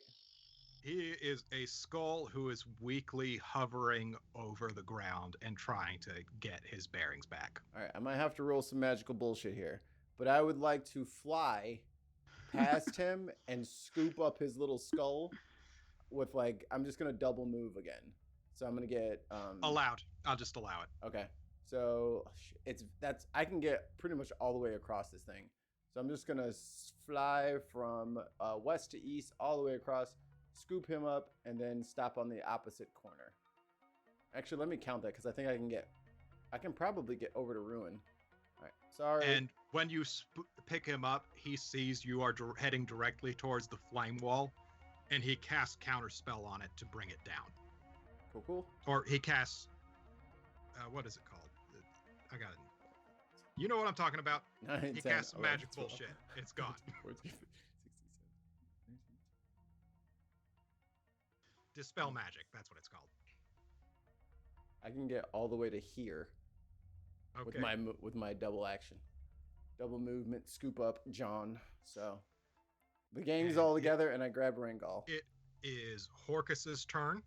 He is a skull who is weakly hovering over the ground and trying to get his bearings back. All right, I might have to roll some magical bullshit here, but I would like to fly past him and scoop up his little skull with I'm just gonna double move again. So I'm gonna get Allowed. I'll just allow it. Okay, so I can get pretty much all the way across this thing. So I'm just gonna fly from west to east all the way across, scoop him up, and then stop on the opposite corner. Actually, let me count that because I think I can probably get over to Ruin. All right, sorry. And when you pick him up, he sees you are heading directly towards the flame wall, and he casts counterspell on it to bring it down. Cool. Or he casts, what is it called? I got it. You know what I'm talking about. 9, He 10, casts some 11, magic 12, bullshit. It's gone. 14, 15, 16, 17, 18. Dispel magic. That's what it's called. I can get all the way to here Okay. with my double action, double movement, scoop up John. So the gang's And all together, and I grab Ringal. It is Horcus's turn,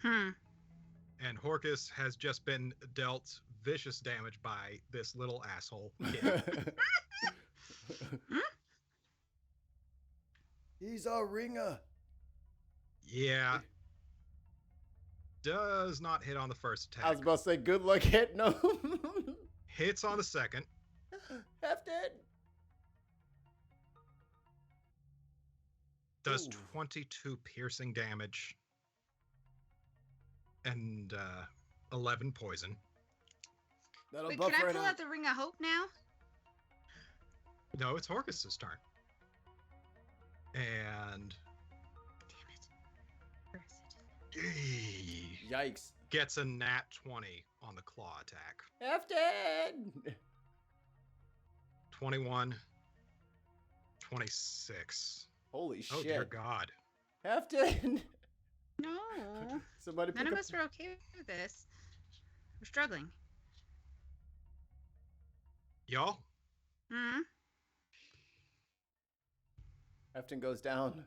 and Horcus has just been dealt vicious damage by this little asshole kid. He's a ringer. Yeah. Does not hit on the first attack. I was about to say, good luck hitting him. Hits on the second. Hefted. Does Ooh. 22 piercing damage. And 11 poison. That'll Wait, buff can I right pull out. out the Ring of Hope now? No, it's Horcus's turn. And Yikes. gets a nat 20 on the claw attack. Hefted. 21, 26. Holy Oh, shit. dear God. Hefted. No. Somebody None pick of up. us are okay with this. We're struggling. Y'all, Hmm. Hefton goes down.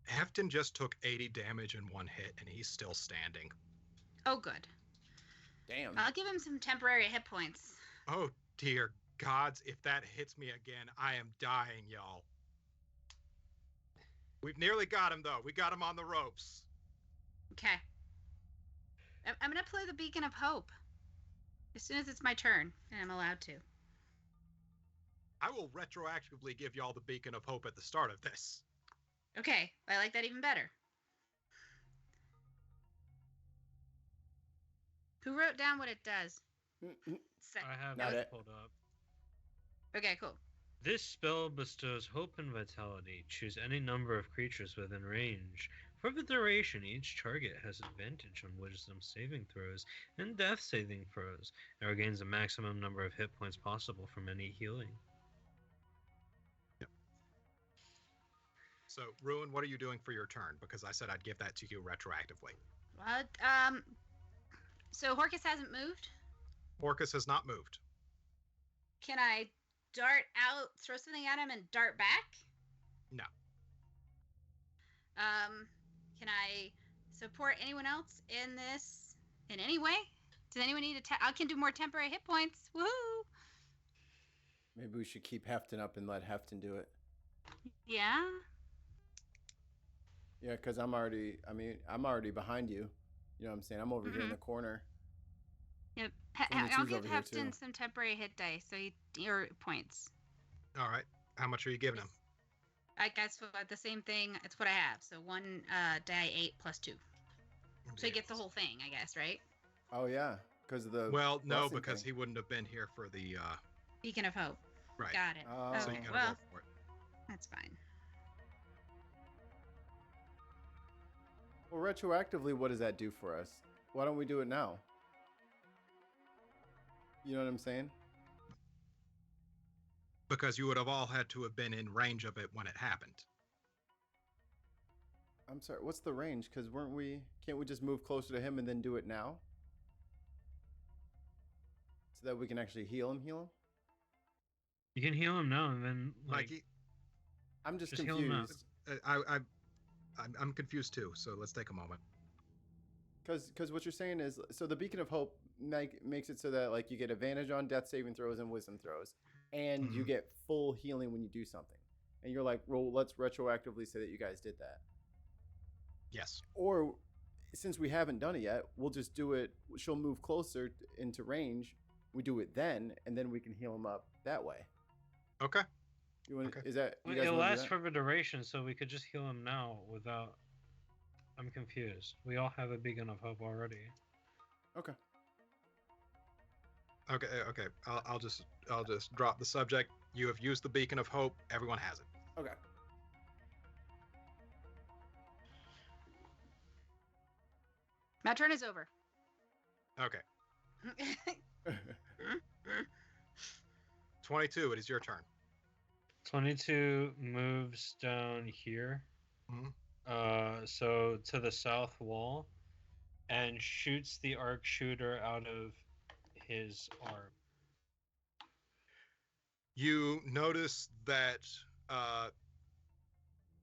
Hefton just took 80 damage in one hit, and he's still standing. Oh, good. Damn. I'll give him some temporary hit points. Oh, dear gods, if that hits me again, I am dying, y'all. We've nearly got him, though. We got him on the ropes. Okay. I'm going to play the Beacon of Hope as soon as it's my turn, and I'm allowed to. I will retroactively give y'all the Beacon of Hope at the start of this. Okay, I like that even better. Who wrote down what it does? I have Not it it. pulled up. Okay, cool. This spell bestows hope and vitality. Choose any number of creatures within range. For the duration, each target has advantage on wisdom saving throws and death saving throws, and regains a maximum number of hit points possible from any healing. So, Ruin, what are you doing for your turn? Because I said I'd give that to you retroactively. What? So Horcus hasn't moved? Orcus has not moved. Can I dart out, throw something at him, and dart back? No. Can I support anyone else in this in any way? Does anyone need I can do more temporary hit points. Woohoo! Maybe we should keep Hefton up and let Hefton do it. Yeah. Yeah, because I'm already behind you. You know what I'm saying? I'm over here in the corner. Yep. 22's I'll give over here, too. Hefton some temporary hit dice, so your points. All right. How much are you giving him? I guess the same thing. It's what I have. So 1 die 8 plus 2. So he gets the whole thing, I guess, right? Oh yeah, because of the Well, no, blessing because thing. he wouldn't have been here for the Beacon of Hope. right. Got it. Oh. So you Okay, gotta well, roll for it. that's fine. Well, retroactively, what does that do for us? Why don't we do it now? You know what I'm saying? Because you would have all had to have been in range of it when it happened. I'm sorry. What's the range? Because can't we just move closer to him and then do it now? So that we can actually heal him? You can heal him now, and then Mikey, I'm just Just heal him now. confused. I'm confused too. So let's take a moment. Because what you're saying is, so the Beacon of Hope makes it so that like you get advantage on death saving throws and wisdom throws, and you Mhm. get full healing when you do something. And you're like, well, let's retroactively say that you guys did that. Yes. Or since we haven't done it yet, we'll just do it. She'll move closer into range. We do it then, and then we can heal him up that way. Okay. You want? Okay. Is that? You Well, guys it wanna do lasts that? for the duration, so we could just heal him now without. I'm confused. We all have a beacon of hope already. Okay. Okay. I'll just drop the subject. You have used the beacon of hope. Everyone has it. Okay. My turn is over. Okay. 22. It is your turn. 22 moves down here. Mhm. So to the south wall, and shoots the arc shooter out of his arm. You notice that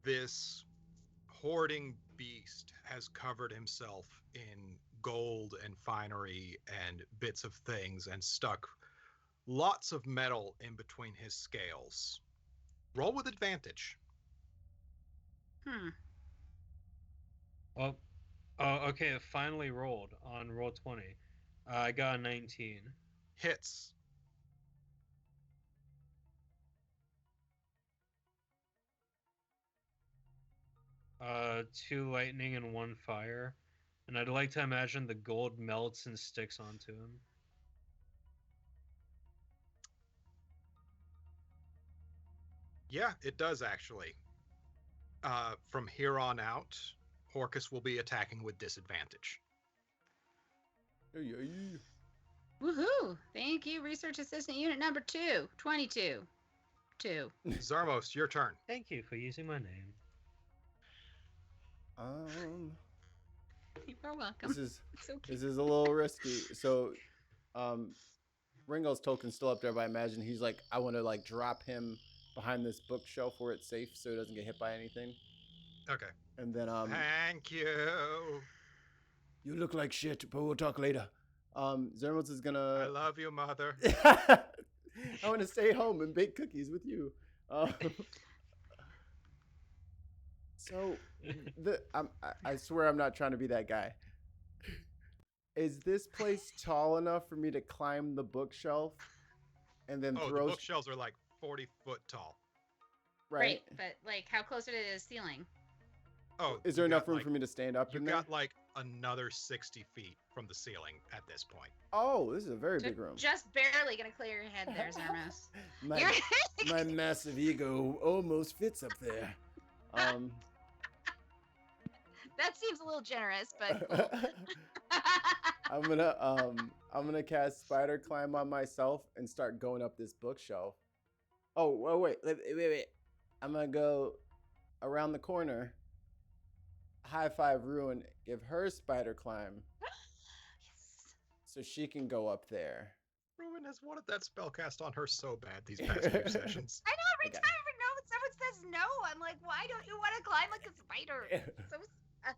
this hoarding beast has covered himself in gold and finery and bits of things and stuck lots of metal in between his scales. Roll with advantage. Well, okay, it finally rolled on roll 20. I got a 19. Hits. Two lightning and one fire. And I'd like to imagine the gold melts and sticks onto him. Yeah, it does actually. From here on out, Horcus will be attacking with disadvantage. Woohoo! Thank you, Research Assistant Unit number 2. 22. 2. Zarmos, your turn. Thank you for using my name. You're welcome. This is It's okay. this is a little risky. So, Ringo's token's still up there, but I imagine he's like, I want to like drop him behind this bookshelf where it's safe, so he doesn't get hit by anything. Okay. And then Thank you. you look like shit, but we'll talk later. Zermos is I gonna. love you, mother. I want to stay home and bake cookies with you. So, I swear I'm not trying to be that guy. Is this place tall enough for me to climb the bookshelf and then Oh, throw? the bookshelves are like 40 foot tall. Right, but like how close are they to the ceiling? Oh, Is there you enough got, room like, for me to stand up You in there? got like another 60 feet from the ceiling at this point. Oh, this is a very big room. Just barely gonna clear your head there, Zermos. my massive ego almost fits up there. That seems a little generous, but cool. I'm gonna cast spider climb on myself and start going up this bookshelf. Oh, wait. I'm gonna go around the corner, high five Ruin, give her spider climb Yes. so she can go up there. Ruin has wanted that spell cast on her so bad these past few sessions. I know every Okay. time someone says no, I'm like, why don't you want to climb like a spider? So sad.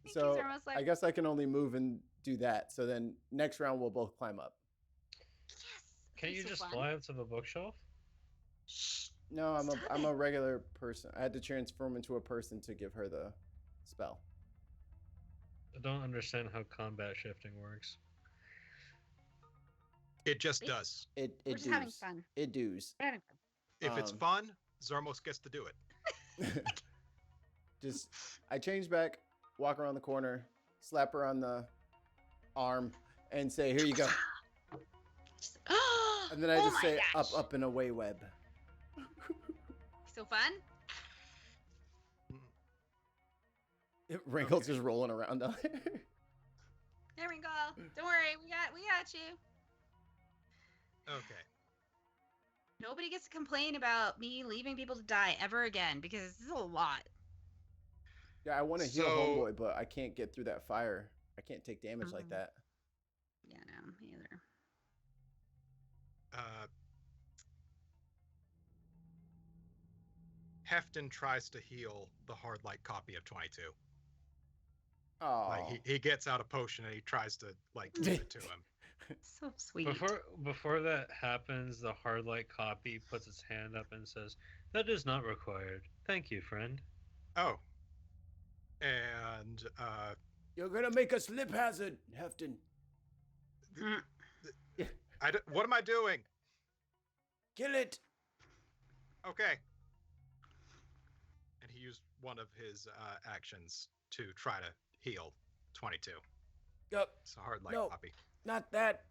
Thank So you, Zermos. I guess I can only move and do that. So then next round we'll both climb up. Yes. Can't you so just fun. fly up to the bookshelf? Shh. No, Stop I'm a it. regular person. I had to transform into a person to give her the spell. I don't understand how combat shifting works. It just does. We're It just having does. fun. It does. We're having fun. If it's fun, Zermos gets to do it. Just I change back, walk around the corner, slap her on the arm, and say, "Here you go." And then I Oh just my say, gosh. "Up and away, web." So fun. Wrinkle's Okay. just rolling around down there. There we go. Don't worry, we got you. Okay. Nobody gets to complain about me leaving people to die ever again because this is a lot. Yeah, I want to heal So- homeboy, but I can't get through that fire. I can't take damage like Mhm. that. Yeah, no, me either. Hefton tries to heal the hard light copy of 22. Oh, Like he gets out a potion and he tries to like give it to him. So sweet. Before that happens, the hard light copy puts its hand up and says, "That is not required. Thank you, friend." Oh. And you're gonna make a slip hazard, Hefton. Mm. what am I doing? Kill it. Okay. And he used one of his actions to try to heal 22. Yup. It's a hard light No. copy. Not that.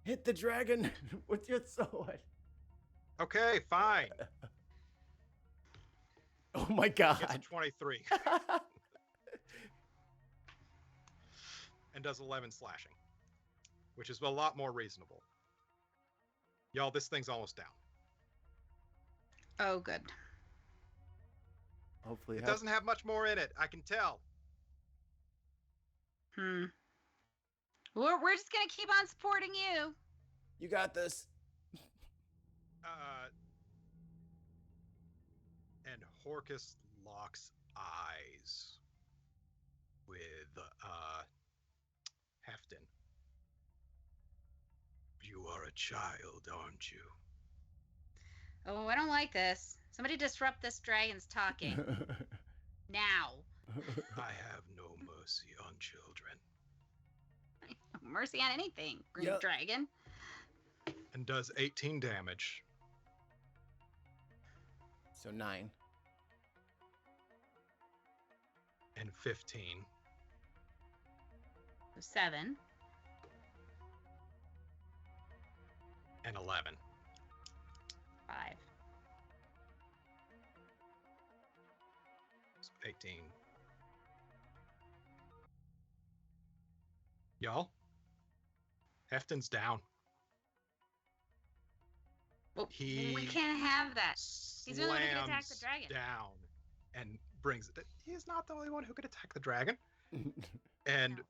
Hit the dragon with your sword. Okay, fine. Oh my Gets a god. 23 and does 11 slashing, which is a lot more reasonable. Y'all, this thing's almost down. Oh, good. Hopefully It doesn't have much more in it, I can tell. We're just gonna keep on supporting you. You got this. And Horcus locks eyes with Hefton. You are a child, aren't you? Oh, I don't like this. Somebody disrupt this dragon's talking now. I have no mercy on children. Mercy on anything, green Yep. dragon. And does 18 damage. So 9. And 15. So 7. And 11. 5. So 18. Y'all? Hefton's down. Well, He we can't have that. He's the only one who can attack the slams dragon. down and brings it. He is not the only one who could attack the dragon. And No.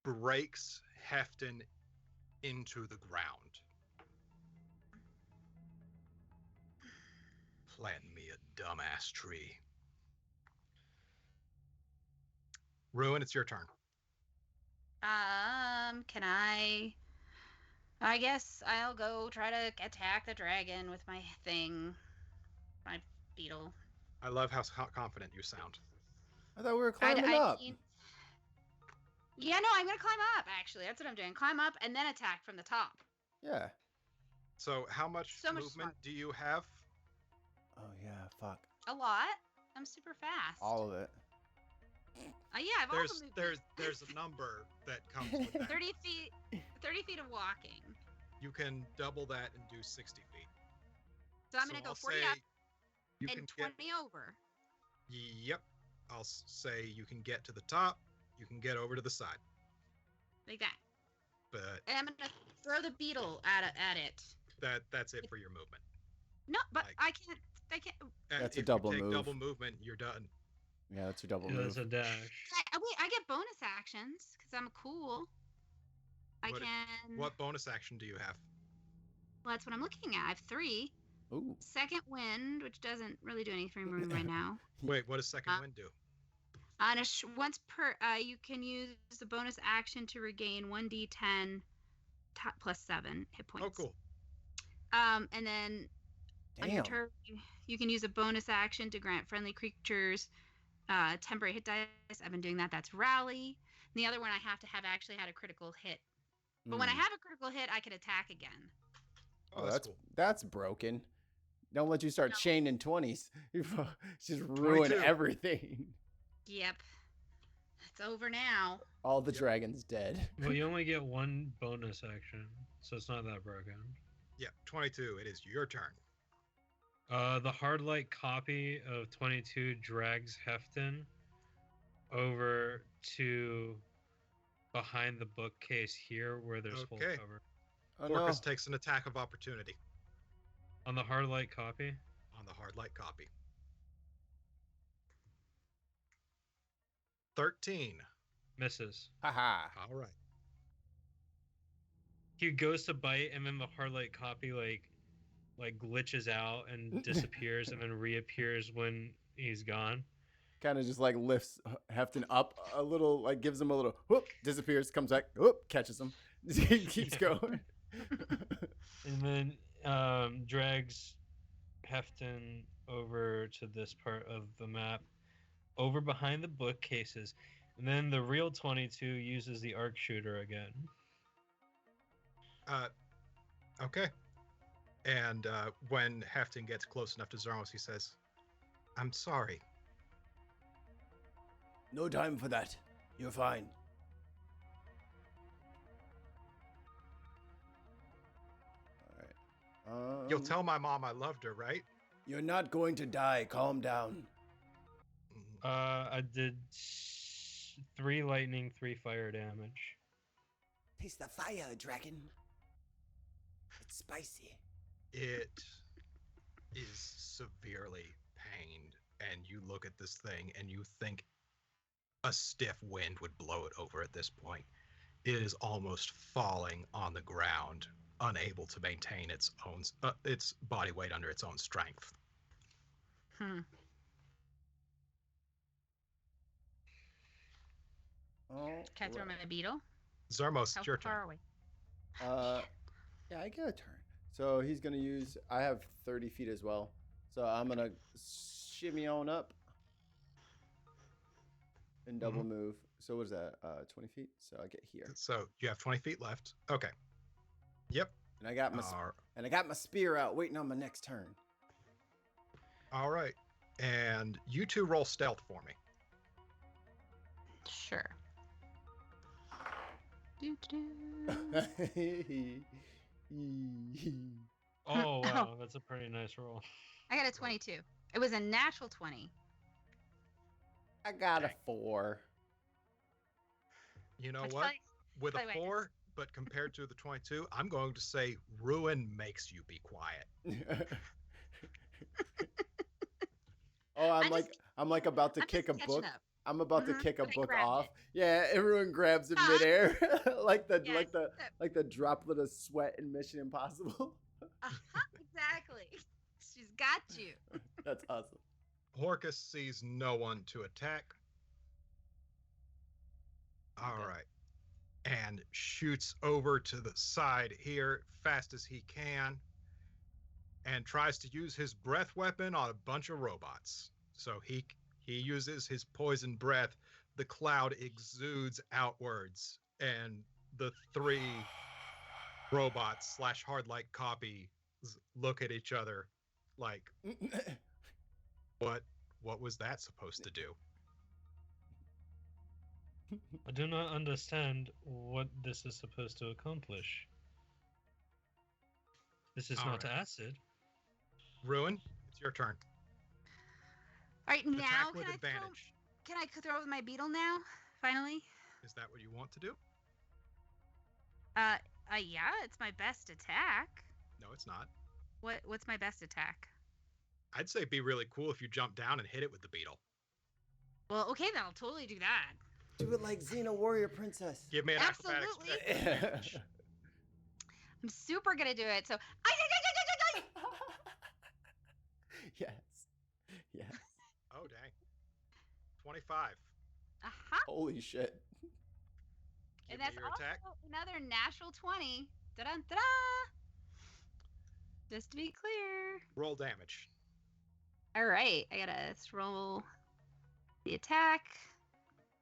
breaks Hefton into the ground. Plant me a dumbass tree. Ruin, it's your turn. Can I guess I'll go try to attack the dragon with my thing. My beetle. I love how confident you sound. I thought we were climbing up. Yeah, no, I'm gonna climb up, actually. That's what I'm doing. Climb up and then attack from the top. Yeah. So how much So much movement smart. do you have? Oh yeah, fuck. A lot. I'm super fast. All of it. Yeah, I've also moved. There's a number that comes with that. 30 feet. 30 feet of walking. You can double that and do 60 feet. So I'm gonna go I'll 40 say up you and can 20 get. over. Yep. I'll say you can get to the top. You can get over to the side. Like that. But And I'm gonna throw the beetle at it. that's it for your movement. No, but Like- I can't. That's a if double you take move. double movement, you're done. Yeah, that's your double Yeah, move. that's a dash. Wait, I get bonus actions because I'm cool. I What- can. What bonus action do you have? Well, that's what I'm looking at. I have 3. Ooh. Second wind, which doesn't really do anything for me right now. Wait, what does second wind do? On once per, you can use the bonus action to regain 1d10 plus 7 hit points. Oh, cool. And then on your Damn. turn, you can use a bonus action to grant friendly creatures temporary hit dice. I've been doing that. That's rally. And the other one I have to have actually had a critical hit. But when I Mm. have a critical hit, I can attack again. Oh, Oh, that's cool. that's broken. Don't let you start chaining 20s. You just ruin 22. everything. Yep. It's over now. All the dragons dead. Well, you only get one bonus action, so it's not that broken. Yeah, 22. It is your turn. The hard light copy of 22 drags Hefton over to behind the bookcase here where there's full Okay. cover. Oh no. Orcus takes an attack of opportunity On the hard light copy, on the hard light copy. 13. misses. Haha. All right. He goes to bite, and then the hard light copy like glitches out and disappears, and then reappears when he's gone. Kind of just like lifts Hefton up a little, like gives him a little whoop, disappears, comes back, whoop, catches him. He keeps going. And then drags Hefton over to this part of the map, over behind the bookcases. And then the real 22 uses the arc shooter again. Okay. And when Hefton gets close enough to Zarmos, he says, "I'm sorry." No time for that. You're fine. All right. You'll tell my mom I loved her, right? You're not going to die. Calm down. I did 3 lightning, 3 fire damage. Taste the fire, dragon. It's spicy. It is severely pained, and you look at this thing and you think a stiff wind would blow it over at this point. It is almost falling on the ground, unable to maintain its own its body weight under its own strength. Hmm. Oh, Can I throw my beetle? Zarmos, How it's your far turn. away? Yeah, I get a turn. So he's gonna use. I have 30 feet as well, so I'm gonna shimmy on up and double move. So what is that? 20 feet. So I get here, So you have 20 feet left. Okay. Yep. and I got my spear out, waiting on my next turn. All right. And you two roll stealth for me. Sure. Oh, wow. That's a pretty nice roll. I got a 22. It was a natural 20. I got a 4. You know Which what? probably- With a by the way, 4, but compared to the 22, I'm going to say ruin makes you be quiet. Oh, I'm just- I'm like about to I'm kick a just catching book. up. I'm about to Mhm, kick a but I book grabbed off. it. Yeah, everyone grabs in Ah. midair, like the Yes. like the droplet of sweat in Mission Impossible. Exactly. She's got you. That's awesome. Orcus sees no one to attack. All right. And shoots over to the side here fast as he can and tries to use his breath weapon on a bunch of robots. So he uses his poison breath. The cloud exudes outwards, and the 3 robots / hard-like copies look at each other like, what was that supposed to do? I do not understand what this is supposed to accomplish. This is All not right. acid. Ruin, it's your turn. All right, now Attack with can advantage. I throw with my beetle now? Finally. Is that what you want to do? Yeah, it's my best attack. No, it's not. What's my best attack? I'd say it'd be really cool if you jump down and hit it with the beetle. Well, okay, then I'll totally do that. Do it like Xena Warrior Princess. Give me an acrobatics Absolutely. check with advantage. I'm super gonna do it. So Yes. Yes. Oh, dang. 25. aha. Holy shit. Give And me that's your also attack. another natural 20. Da-da-da-da. Just to be clear. Roll damage. All right, I gotta roll the attack,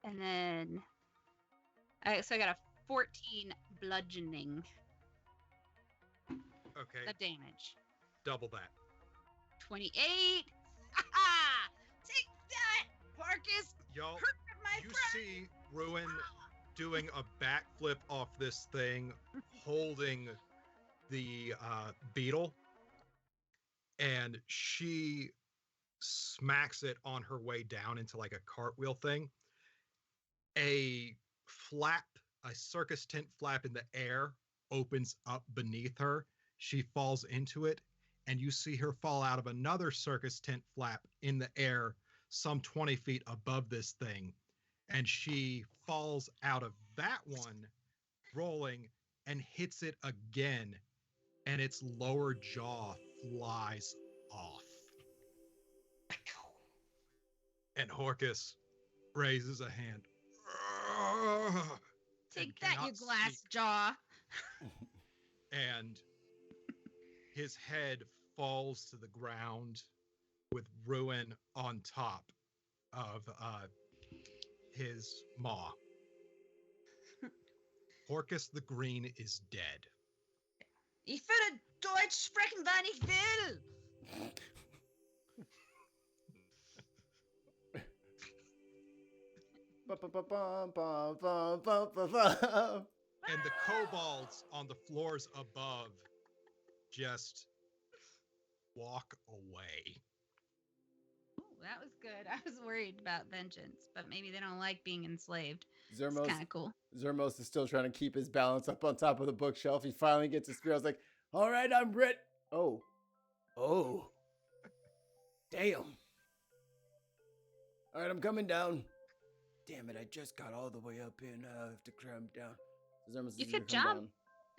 and then so I got a 14 bludgeoning Okay, of damage. double that. 28. Ha! Take that, Marcus. Y'all, Hurt my you friend. see Ruin doing a backflip off this thing, holding the beetle, and she smacks it on her way down into like a cartwheel thing. A circus tent flap in the air opens up beneath her. She falls into it, and you see her fall out of another circus tent flap in the air some 20 feet above this thing. And she falls out of that one, rolling, and hits it again, and its lower jaw flies off. And Horcus raises a hand. Take that, you glass jaw. And his head falls to the ground with Ruin on top of his maw. Horcus the Green is dead. Ich würde Deutsch sprechen, wann ich will. And the kobolds on the floors above just walk away. Ooh, that was good. I was worried about vengeance, but maybe they don't like being enslaved. It's Zermos, kind of cool. Zermos is still trying to keep his balance up on top of the bookshelf. He finally gets his spear. I was like, all right, I'm ready. Oh. Damn. All right, I'm coming down. Damn it, I just got all the way up here. Now I have to climb down. Zermos You is gonna could come jump. down.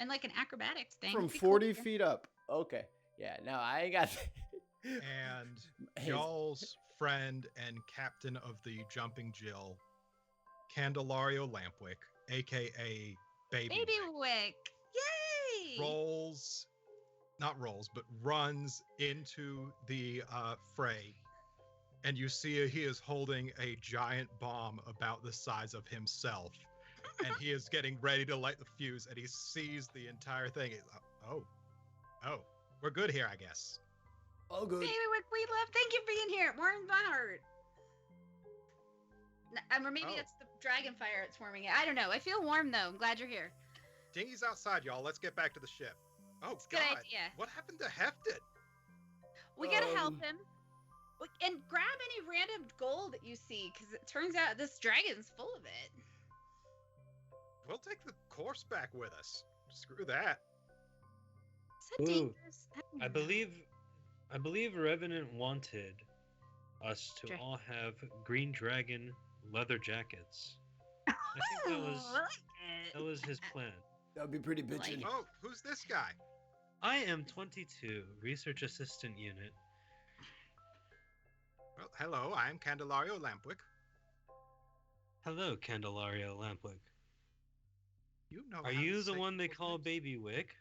And like an acrobatics thing. From It'd be cool 40 to- feet up. Okay. Yeah, no, I ain't got And Hey. y'all's friend and captain of the Jumping Jill, Candelario Lampwick, aka Baby Baby Wick, Wick. Yay! runs into the fray, and you see he is holding a giant bomb about the size of himself, and he is getting ready to light the fuse, and he sees the entire thing. He's like, oh, we're good here, I guess. all good. Baby Wick, we love. Thank you for being here. It warms my heart. Or maybe Oh. it's the dragon fire it's warming it. I don't know. I feel warm though. I'm glad you're here. Dinghy's outside, y'all. Let's get back to the ship. Oh, It's a good God. idea. What happened to Hefted? We gotta help Um, him. And grab any random gold that you see, because it turns out this dragon's full of it. We'll take the course back with us. Screw that. Is that Ooh, dangerous? don't I know. believe Revenant wanted us to Dra- all have green dragon leather jackets. I think I like it. that was his plan. That would be pretty like bitchin'. it. Oh, who's this guy? I am 22, research assistant unit. Well, hello, I'm Candelario Lampwick. Hello, Candelario Lampwick. You know. Are how you to the say one they cool call things. Baby Wick?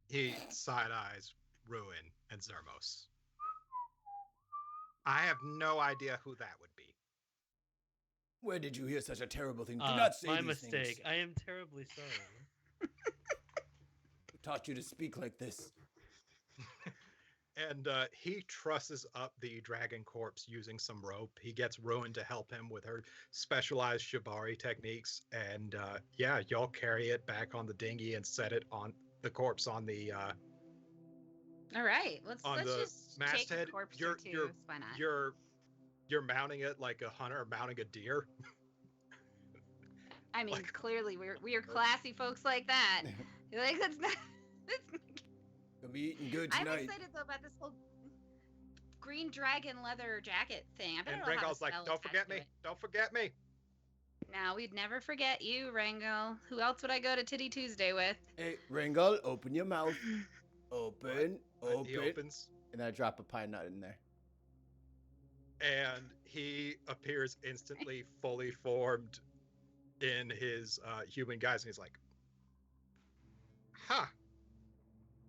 He side eyes Ruin and Zermos. I have no idea who that would be. Where did you hear such a terrible thing? Do Ah, not say my these mistake. things. I am terribly sorry. Who taught you to speak like this? And he trusses up the dragon corpse using some rope. He gets Ruin to help him with her specialized shibari techniques. And yeah, y'all carry it back on the dinghy and set it on the corpse on the All right, let's the just take masthead. a corpse or two. Why not? You're mounting it like a hunter mounting a deer. I mean, like- clearly we're classy folks like that. Like that's not. Gonna be eating good I'm tonight. excited though about this whole green dragon leather jacket thing. I better And know how Ringo's to like, spell "Don't attached forget to me! it." Don't forget me!" Now we'd never forget you, Rango. Who else would I go to Titty Tuesday with? Hey, Ringo, open your mouth. Open. He opens, And I drop a pine nut in there. and he appears instantly fully formed in his human guise, and he's like, "Huh,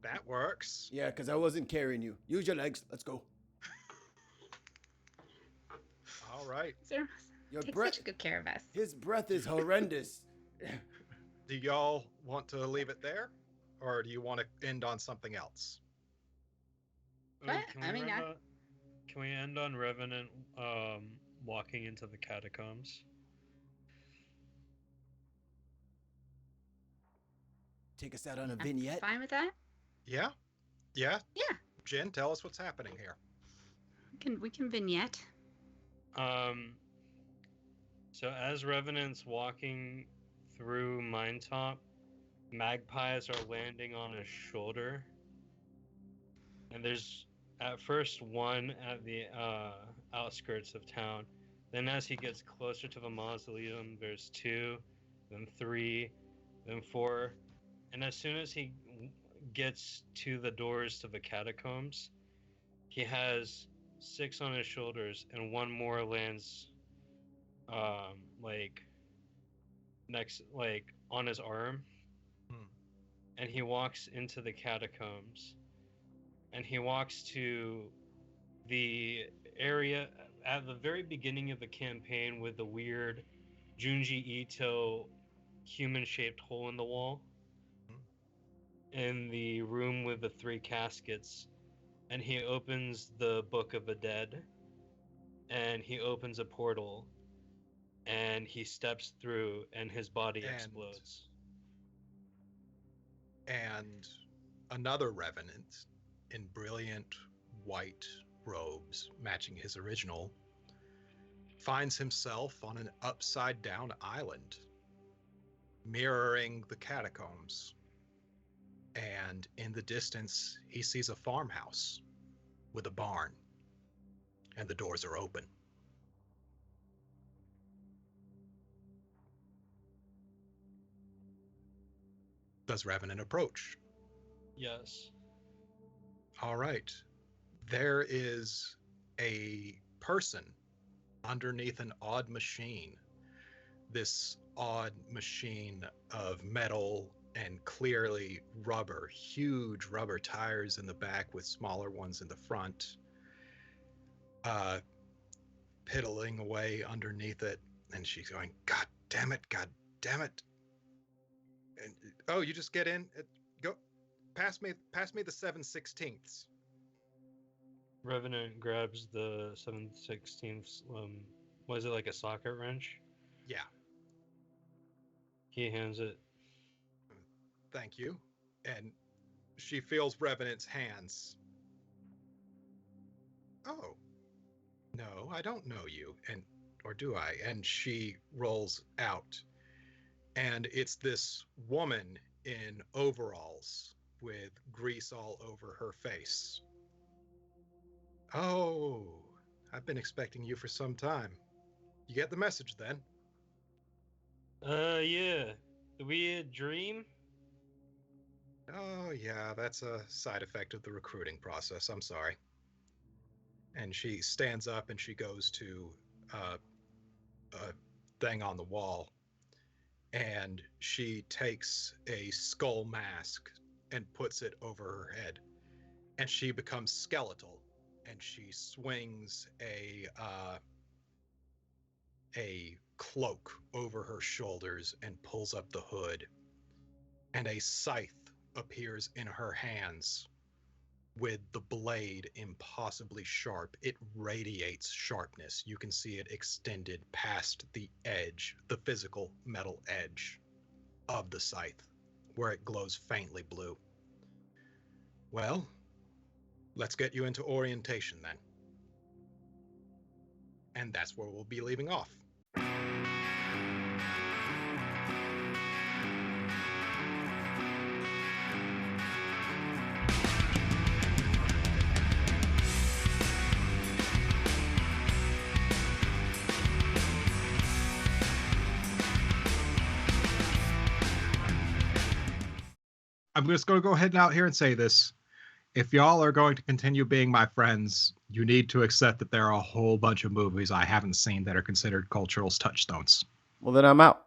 that works." Yeah, because I wasn't carrying you. Use your legs. Let's go. All right. Sir, Your take breath. such good care of us. His breath is horrendous. Do y'all want to leave it there, or do you want to end on something else? What? Can I we mean, can we end on Revenant walking into the catacombs? Take us out on a I'm vignette. fine with that. Yeah? Yeah? Yeah. Jen, tell us what's happening here. We can vignette. So as Revenant's walking through Mine Top, magpies are landing on his shoulder. And there's at first one at the outskirts of town. Then as he gets closer to the mausoleum, there's 2, then 3, then 4. And as soon as he gets to the doors to the catacombs, he has 6 on his shoulders, and 1 more lands next, on his arm. And he walks into the catacombs, and he walks to the area at the very beginning of the campaign with the weird Junji Ito human-shaped hole in the wall in the room with the 3 caskets. And he opens the Book of the Dead, and he opens a portal, and he steps through, and his body explodes. And another Revenant in brilliant white robes matching his original finds himself on an upside down island mirroring the catacombs. And in the distance, he sees a farmhouse with a barn, and the doors are open. Does Revenant approach? Yes. All right. There is a person underneath an odd machine. This odd machine of metal and clearly rubber, huge rubber tires in the back with smaller ones in the front, piddling away underneath it. And she's going, "God damn it, God damn it." And, oh, you just get in? Go, pass me the 7/16. Revenant grabs the 7/16. Was it like a socket wrench? Yeah, He hands it. thank you. And she feels Revenant's hands. "Oh, no, I don't know you." And, or do I? And she rolls out. And it's this woman in overalls with grease all over her face. "Oh, I've been expecting you for some time. You get the message then?" Yeah. Did we dream? "Oh, yeah, that's a side effect of the recruiting process. I'm sorry." And she stands up and she goes to a thing on the wall. And she takes a skull mask and puts it over her head. And she becomes skeletal. And she swings a cloak over her shoulders and pulls up the hood. And a scythe appears in her hands with the blade impossibly sharp. It radiates sharpness. You can see it extended past the edge, the physical metal edge of the scythe, where it glows faintly blue. Well, let's get you into orientation then. And that's where we'll be leaving off. I'm just going to go ahead and out here and say this. If y'all are going to continue being my friends, you need to accept that there are a whole bunch of movies I haven't seen that are considered cultural touchstones. Well, then I'm out.